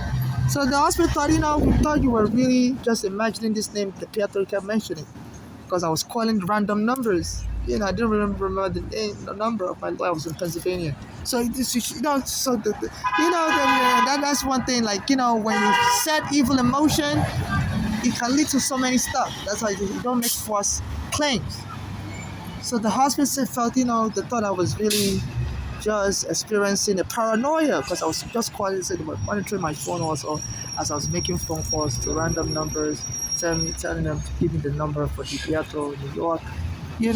S1: So the hospital thought, we thought you were really just imagining this name, the Pietro kept mentioning, because I was calling random numbers. I didn't remember the number of my lawyer. I was in Pennsylvania. So that's one thing. Like, when you set evil in motion, it can lead to so many stuff. That's why you don't make false claims. So the hospital felt, they thought I was really just experiencing a paranoia, because I was just calling, they were monitoring my phone also as I was making phone calls to random numbers, telling them to give me the number for the Pietro in New York. I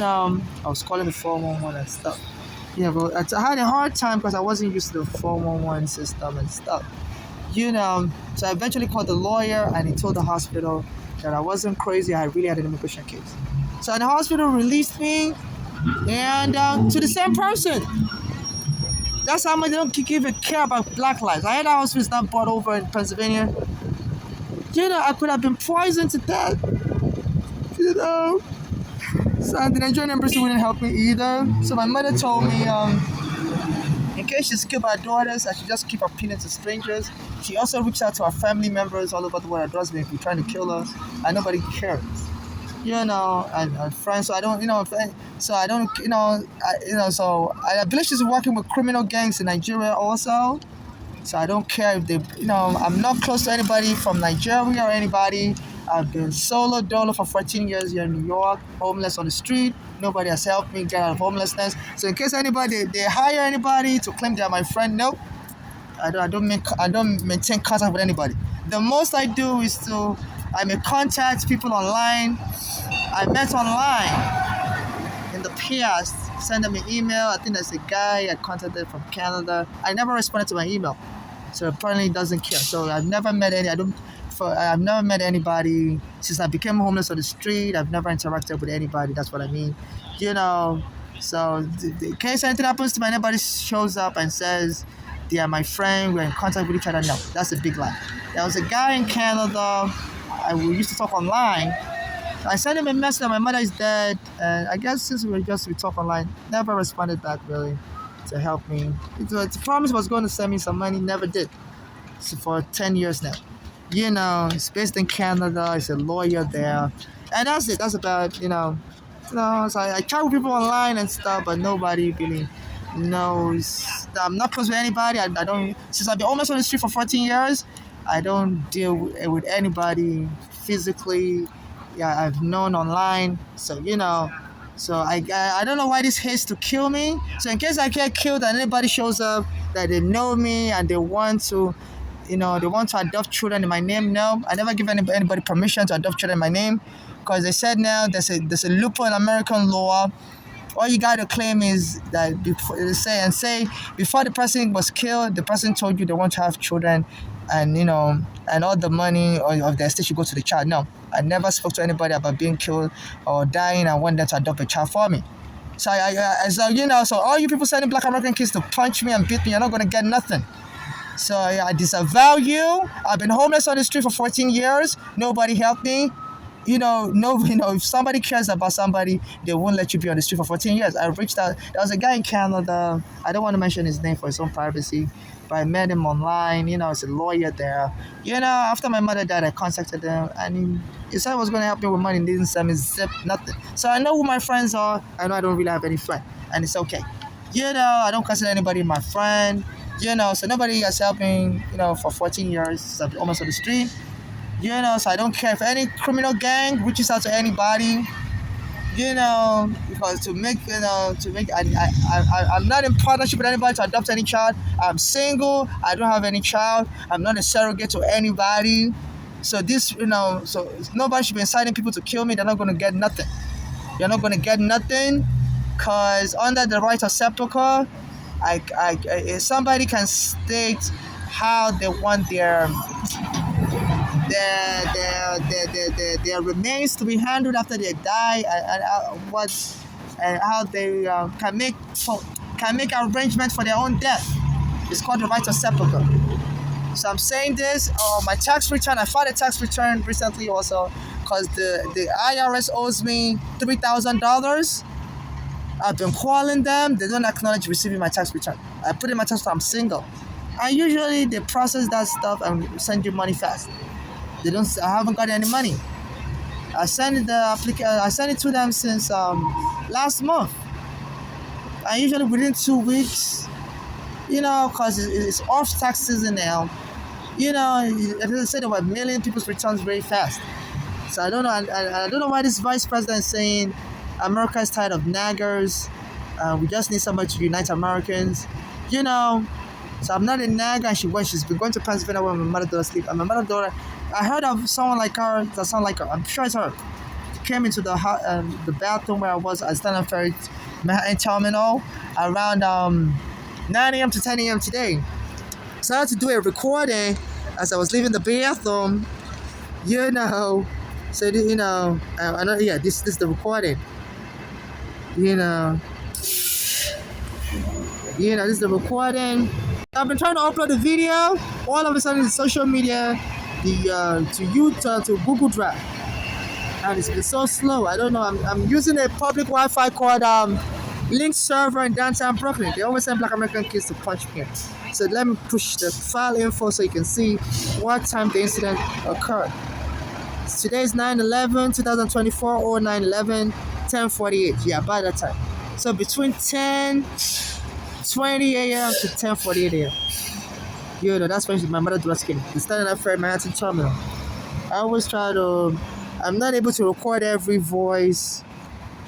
S1: was calling the 411 and stuff. But I had a hard time because I wasn't used to the 411 system and stuff. So I eventually called the lawyer, and he told the hospital that I wasn't crazy. I really had an immigration case. So the hospital released me, and to the same person. That's how much they don't even care about Black lives. I had a hospital not brought over in Pennsylvania. I could have been poisoned to death. So the Nigerian embassy wouldn't help me either. So my mother told me, in case she's killed by daughters, I should just keep appealing to strangers. She also reached out to our family members all over the world. If you're trying to kill us, and nobody cares. And friends. So I don't, so I don't, so I believe she's working with criminal gangs in Nigeria also. So I don't care if they, I'm not close to anybody from Nigeria or anybody. I've been solo dolo for 14 years here in New York, homeless on the street. Nobody has helped me get out of homelessness. So in case anybody, they hire anybody to claim they're my friend, nope. I don't maintain contact with anybody. The most I do is I may contact people online. I met online in the past, send them an email. I think there's a guy I contacted from Canada. I never responded to my email, so apparently he doesn't care. So I've never met anybody since I became homeless on the street. I've never interacted with anybody. That's what I mean, So in case anything happens to me, anybody shows up and says they are my friend, we're in contact with each other. No, that's a big lie. There was a guy in Canada. We used to talk online. I sent him a message that my mother is dead, and I guess since we talk online, never responded back really to help me. The promise was going to send me some money, never did. So for 10 years now. He's based in Canada, he's a lawyer there. And that's it, that's about, so I chat with people online and stuff, but nobody really knows. I'm not close with anybody. I don't, since I've been almost on the street for 14 years, I don't deal with anybody physically. I've known online, so so I don't know why this hates to kill me. So in case I get killed and anybody shows up that they know me and they want to adopt children in my name, no, I never give anybody permission to adopt children in my name, because they said now there's a loophole in American law. All you gotta claim is that before the person was killed, the person told you they want to have children, and and all the money of the estate should go to the child. No, I never spoke to anybody about being killed or dying and want them to adopt a child for me. So all you people sending black American kids to punch me and beat me, you're not gonna get nothing. So I disavow you. I've been homeless on the street for 14 years. Nobody helped me. If somebody cares about somebody, they won't let you be on the street for 14 years. I reached out. There was a guy in Canada. I don't want to mention his name for his own privacy, but I met him online. He's a lawyer there. After my mother died, I contacted him, and he said he was going to help me with money. He didn't send me zip, nothing. So I know who my friends are. I know I don't really have any friend, and it's okay. I don't consider anybody my friend. So nobody is helping. For 14 years, so I'm almost on the street. So I don't care if any criminal gang reaches out to anybody, because I'm not in partnership with anybody to adopt any child. I'm single. I don't have any child. I'm not a surrogate to anybody. So so nobody should be inciting people to kill me. They're not going to get nothing. You're not going to get nothing, because under the right of sepulchre, somebody can state how they want their remains to be handled after they die, and how they can make arrangements for their own death. It's called the right of sepulchre. So I'm saying this. My tax return. I filed a tax return recently also, because the IRS owes me $3,000. I've been calling them. They don't acknowledge receiving my tax return. I put in my tax return. I'm single, and usually they process that stuff and send you money fast. I haven't got any money. I sent it to them since last month. And usually within 2 weeks, because it's off tax season now, as I said, there were a million people's returns very fast. So I don't know. I don't know why this vice president is saying America is tired of naggers. We just need somebody to unite Americans. So I'm not a nagger, and she's been going to Pennsylvania when my mother does sleep. And my mother daughter, I heard of someone like her that sound like her. I'm sure it's her. She came into the bathroom where I was at Stanton Ferry Manhattan Terminal around 9 a.m. to 10 a.m. today. So I had to do a recording as I was leaving the bathroom. So I know. This is the recording. This is the recording. I've been trying to upload the video. All of a sudden, it's social media, to Google Drive, and it's been so slow. I don't know. I'm using a public Wi-Fi called Link server in downtown Brooklyn. They always send black American kids to punch me. So let me push the file info so you can see what time the incident occurred. Today is 9/11/2024 or 9/11 10:48. Yeah, by that time. So between 10:20 a.m. to 10:48 a.m. That's when my mother was came. The Stanton Ferry Manhattan Terminal. I'm not able to record every voice,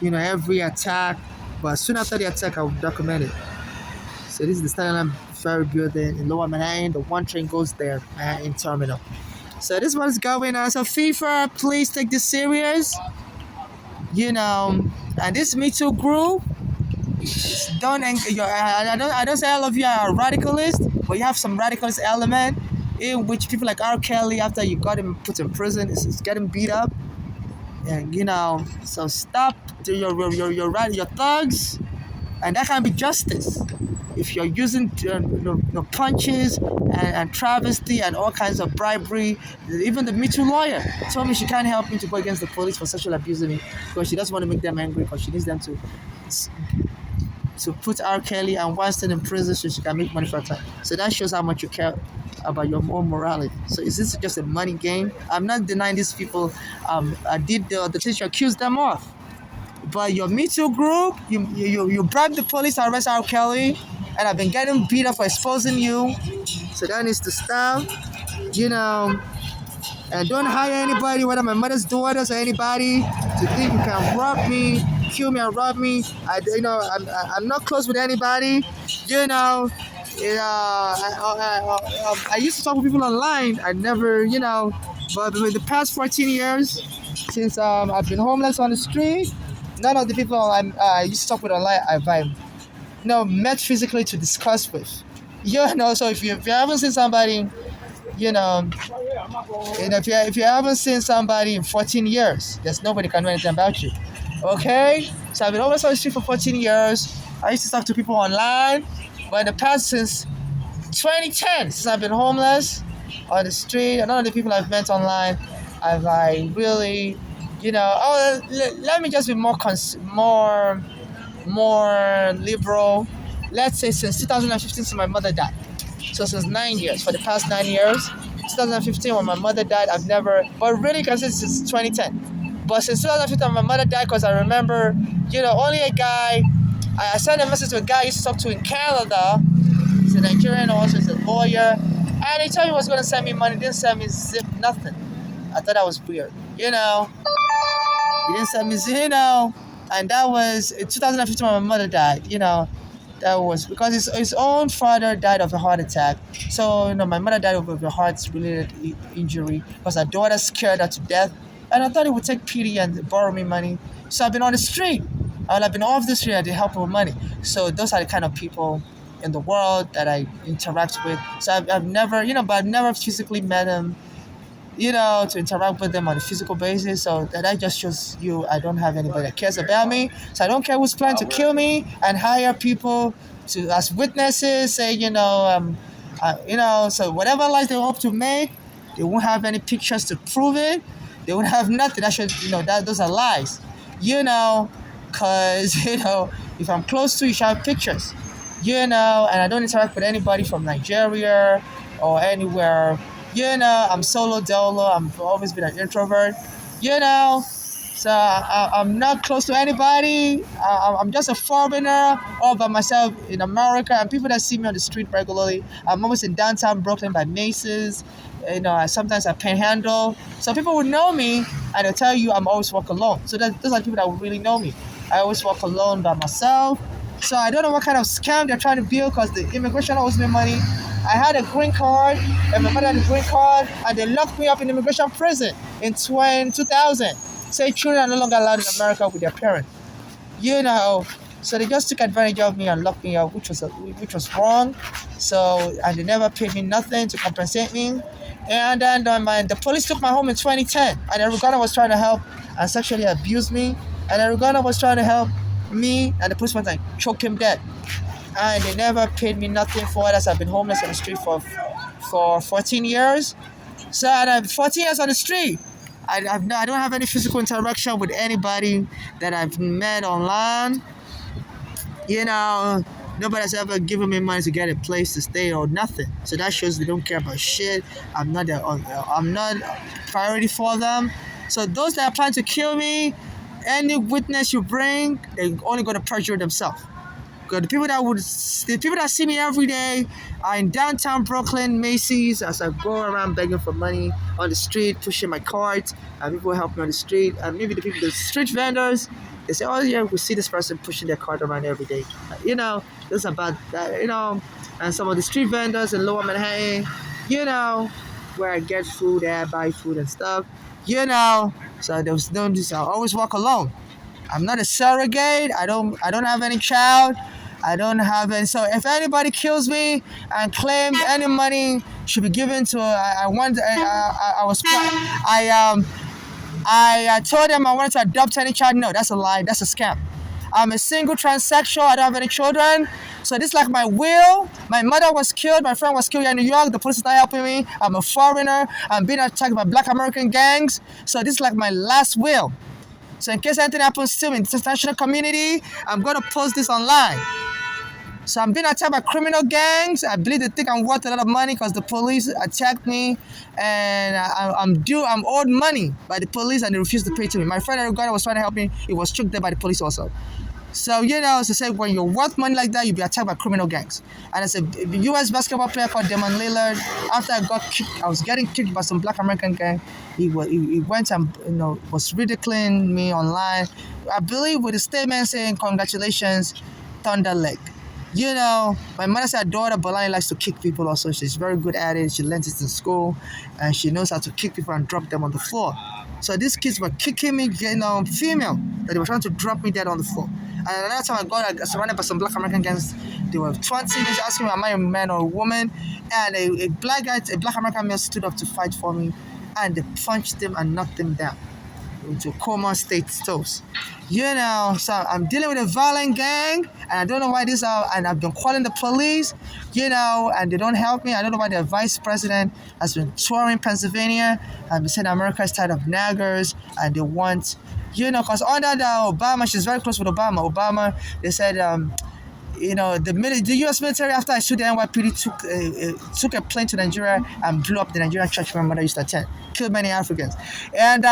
S1: every attack, but soon after the attack, I will document it. So this is the Stanton Ferry building in Lower Manhattan. The one train goes there, Manhattan Terminal. So this one's going on. So FIFA, please take this serious. And this Me Too group. I don't say all of you are radicalist, but you have some radicalist element in which people like R. Kelly, after you got him put in prison, is getting beat up. And so stop your thugs, and that can be justice. If you're using punches and travesty and all kinds of bribery, even the Me Too lawyer told me she can't help me to go against the police for sexual abuse of me, because she doesn't want to make them angry, because she needs them to put R. Kelly and Weinstein in prison so she can make money for her time. So that shows how much you care about your own morality. So is this just a money game? I'm not denying these people did the things you accused them of. But your Me Too group, you bribed the police to arrest R. Kelly, and I've been getting beat up for exposing you. So that needs to stop. And don't hire anybody, whether my mother's daughters or anybody, to think you can rob me, kill me and rob me. I'm not close with anybody. I used to talk with people online. I never, but in the past 14 years, since I've been homeless on the street, none of the people I used to talk with online I've met physically to discuss with. So if you haven't seen somebody, if you haven't seen somebody in 14 years, there's nobody can know anything about you. Okay? So I've been homeless on the street for 14 years. I used to talk to people online, but in the past since 2010, since I've been homeless on the street, and all of the people I've met online, I've like really, let me just be more liberal. Let's say since 2015, since my mother died. So since 9 years, for the past 9 years, 2015 when my mother died, I've never, but really you can say since 2010. But since 2015 when my mother died, because I remember, only a guy, I sent a message to a guy I used to talk to in Canada. He's a Nigerian also, he's a lawyer. And he told me he was going to send me money, didn't send me zip, nothing. I thought that was weird, He didn't send me zip, And that was in 2015 when my mother died, That was because his own father died of a heart attack. So, my mother died of a heart-related injury because her daughter scared her to death. And I thought he would take pity and borrow me money. So I've been on the street. I've been off the street to help with money. So those are the kind of people in the world that I interact with. So I've never, but I've never physically met them, to interact with them on a physical basis. So that just shows you I don't have anybody that cares about me. So I don't care who's planning to kill me and hire people as witnesses, say, so whatever lies they hope to make, they won't have any pictures to prove it. They won't have nothing. That should, those are lies, because, if I'm close to you, should have pictures, and I don't interact with anybody from Nigeria or anywhere. I'm solo dolo. I've always been an introvert. So I'm not close to anybody. I'm just a foreigner all by myself in America. And people that see me on the street regularly, I'm always in downtown Brooklyn by Macy's. Sometimes I panhandle. So people would know me and they'll tell you I'm always walk alone. So those are people that would really know me. I always walk alone by myself. So I don't know what kind of scam they're trying to build because the immigration owes me money. I had a green card and my mother had a green card and they locked me up in immigration prison in 2000. Say children are no longer allowed in America with their parents. So they just took advantage of me and locked me up, which was wrong. So, and they never paid me nothing to compensate me. And then the police took my home in 2010 and the Uganda was trying to help and sexually abused me. And the Uganda was trying to help me and the police went and choked him dead. And they never paid me nothing for it as I've been homeless on the street for 14 years. So and I'm 14 years on the street. I don't have any physical interaction with anybody that I've met online. Nobody's ever given me money to get a place to stay or nothing. So that shows they don't care about shit. I'm not priority for them. So those that are planning to kill me, any witness you bring, they're only going to perjure themselves. Because the people that see me every day are in downtown Brooklyn, Macy's, as I go around begging for money on the street, pushing my cart, and people help me on the street. And maybe the street vendors, they say, oh yeah, we see this person pushing their cart around every day. It's about that, and some of the street vendors in Lower Manhattan, where I get food, I buy food and stuff, So there was no this. I always walk alone. I'm not a surrogate. I don't have any child. I don't have any. So if anybody kills me and claims any money should be given to, I told them I wanted to adopt any child. No, that's a lie. That's a scam. I'm a single transsexual. I don't have any children. So this is like my will. My mother was killed. My friend was killed here in New York. The police is not helping me. I'm a foreigner. I'm being attacked by Black American gangs. So this is like my last will. So in case anything happens to me in the international community, I'm going to post this online. So I'm being attacked by criminal gangs. I believe they think I'm worth a lot of money because the police attacked me. And I'm owed money by the police and they refused to pay to me. My friend in Uganda was trying to help me. He was choked dead by the police also. So, as I said, when you're worth money like that, you'll be attacked by criminal gangs. And as a U.S. basketball player called Damon Lillard, after I was getting kicked by some Black American gang. He went and was ridiculing me online. I believe with a statement saying, "Congratulations, Thunder Leg." My mother said her daughter Bolani likes to kick people also. She's very good at it. She learns it in school, and she knows how to kick people and drop them on the floor. So these kids were kicking me, female, that they were trying to drop me dead on the floor. And another time I got surrounded by some Black American gangs. They were taunting me, asking me, am I a man or a woman? And a Black American male stood up to fight for me. And they punched him and knocked him down. to Como State stores. So I'm dealing with a violent gang, and I don't know why this are, and I've been calling the police, and they don't help me. I don't know why the vice president has been touring Pennsylvania and saying America is tired of naggers, and they want, because under the Obama, she's very close with Obama, they said, the U.S. military, after I sued the NYPD, took a plane to Nigeria and blew up the Nigerian church my mother used to attend, killed many Africans, and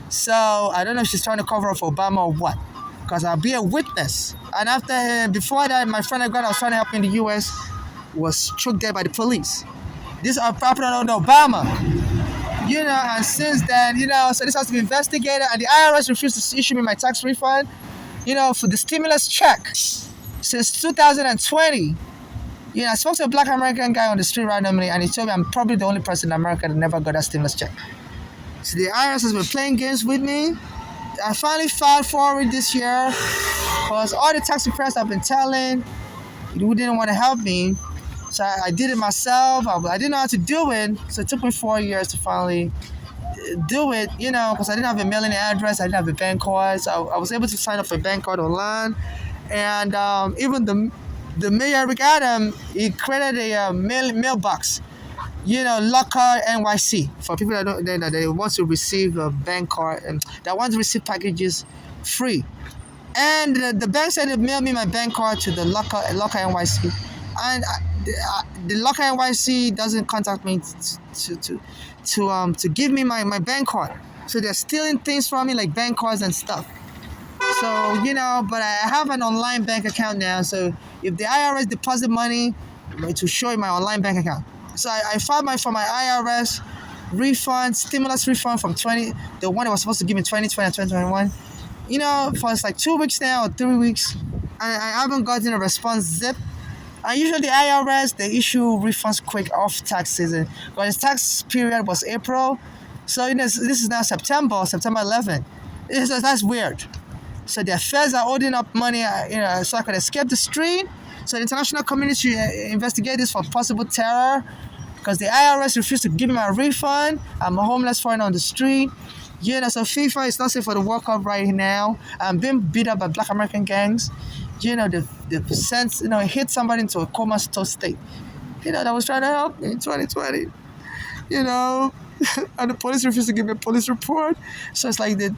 S1: so I don't know if she's trying to cover up for Obama or what, because I'll be a witness. And before that, my friend I was trying to help in the U.S. was struck dead by the police. These are property on Obama. And since then, so this has to be investigated, and the IRS refused to issue me my tax refund, for the stimulus check since 2020. I spoke to a black American guy on the street randomly, and he told me I'm probably the only person in America that never got that stimulus check. So the IRS has been playing games with me. I finally filed for it this year because all the tax preparers I've been telling who didn't want to help me. So I did it myself. I didn't know how to do it. So it took me 4 years to finally do it, because I didn't have a mailing address. I didn't have a bank card. So I was able to sign up for a bank card online. And even the mayor, Rick Adams, he created a mailbox. Locker NYC for people that want to receive a bank card and that want to receive packages free. And the bank said they mailed me my bank card to the Locker NYC, and the Locker NYC doesn't contact me to give me my bank card. So they're stealing things from me like bank cards and stuff. So but I have an online bank account now. So if the IRS deposit money, to show my online bank account. So I filed for my IRS stimulus refund from the one that was supposed to give me 2020 and 2021. For like 2 weeks now or 3 weeks, I haven't gotten a response zip. And usually the IRS, they issue refunds quick off tax season, but the tax period was April. So this is now September 11th. So that's weird. So the feds are holding up money, so I could escape the street. So the international community should investigate this for possible terror, because the IRS refused to give me my refund. I'm a homeless foreigner on the street. So FIFA is not safe for the World Cup right now. I'm being beat up by black American gangs. The sense, hit somebody into a comatose state. That was trying to help me in 2020. And the police refused to give me a police report. So it's like their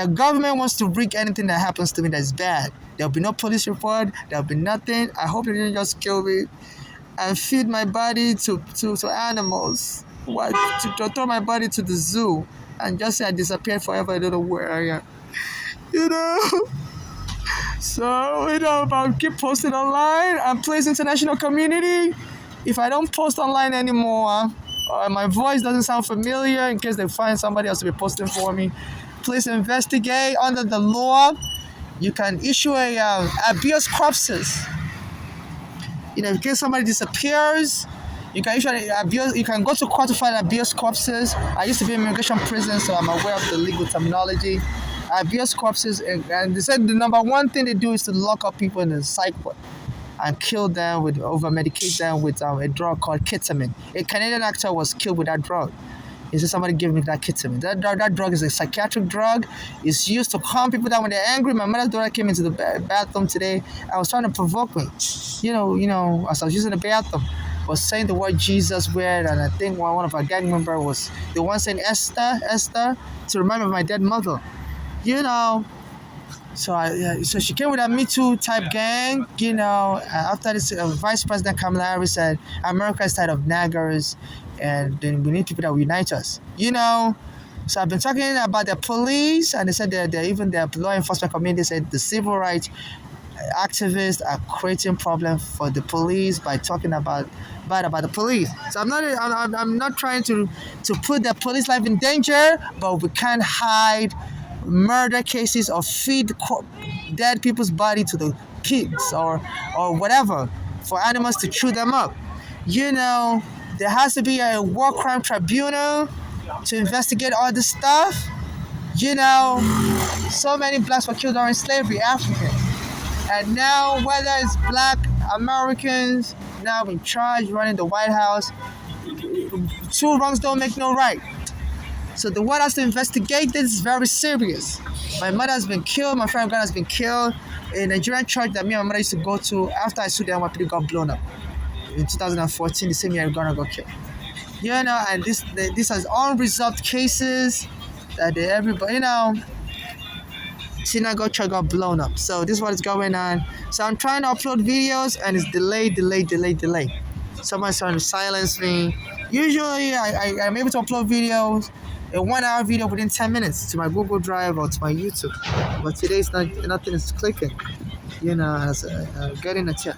S1: government wants to rig anything that happens to me that's bad. There'll be no police report. There'll be nothing. I hope they didn't just kill me and feed my body to animals. To throw my body to the zoo and just say I disappeared forever. I don't know where I am. So, if I keep posting online and please, international community, if I don't post online anymore, or my voice doesn't sound familiar, in case they find somebody else to be posting for me, please investigate under the law. You can issue a abuse corpses. In case somebody disappears, you can issue you can go to court to file abuse corpses. I used to be in immigration prison, so I'm aware of the legal terminology. Abuse corpses, and they said the number one thing they do is to lock up people in the psych ward and kill them over-medicate them with a drug called ketamine. A Canadian actor was killed with that drug. He said somebody gave me that ketamine. That drug is a psychiatric drug. It's used to calm people down when they're angry. My mother's daughter came into the bathroom today. I was trying to provoke me. As I was using the bathroom, was saying the word Jesus weird, and I think one of our gang members was the one saying Esther, to remind me of my dead mother. So she came with a Me Too type gang, after this, Vice President Kamala Harris said, America is tired of naggers, and then we need people that will unite us, So I've been talking about the police, and they said even the law enforcement community said the civil rights activists are creating problems for the police by talking bad about the police. So I'm not trying to put the police life in danger, but we can't hide murder cases or feed dead people's body to the pigs or whatever for animals to chew them up. There has to be a war crime tribunal to investigate all this stuff. So many blacks were killed during slavery, Africans. And now, whether it's black Americans now in charge running the White House, two wrongs don't make no right. So the world has to investigate this. Is very serious. My mother has been killed. My friend has been killed. A Nigerian church that me and my mother used to go to after I sued the NYPD got blown up. In 2014, the same year Ghana got killed. You know, and this has unresolved cases that everybody, you know, synagogue church got blown up. So this is what is going on. So I'm trying to upload videos and it's delayed. Someone's trying to silence me. Usually I'm able to upload videos, a 1 hour video within 10 minutes to my Google Drive or to my YouTube. But today nothing is clicking. You know, as getting a check.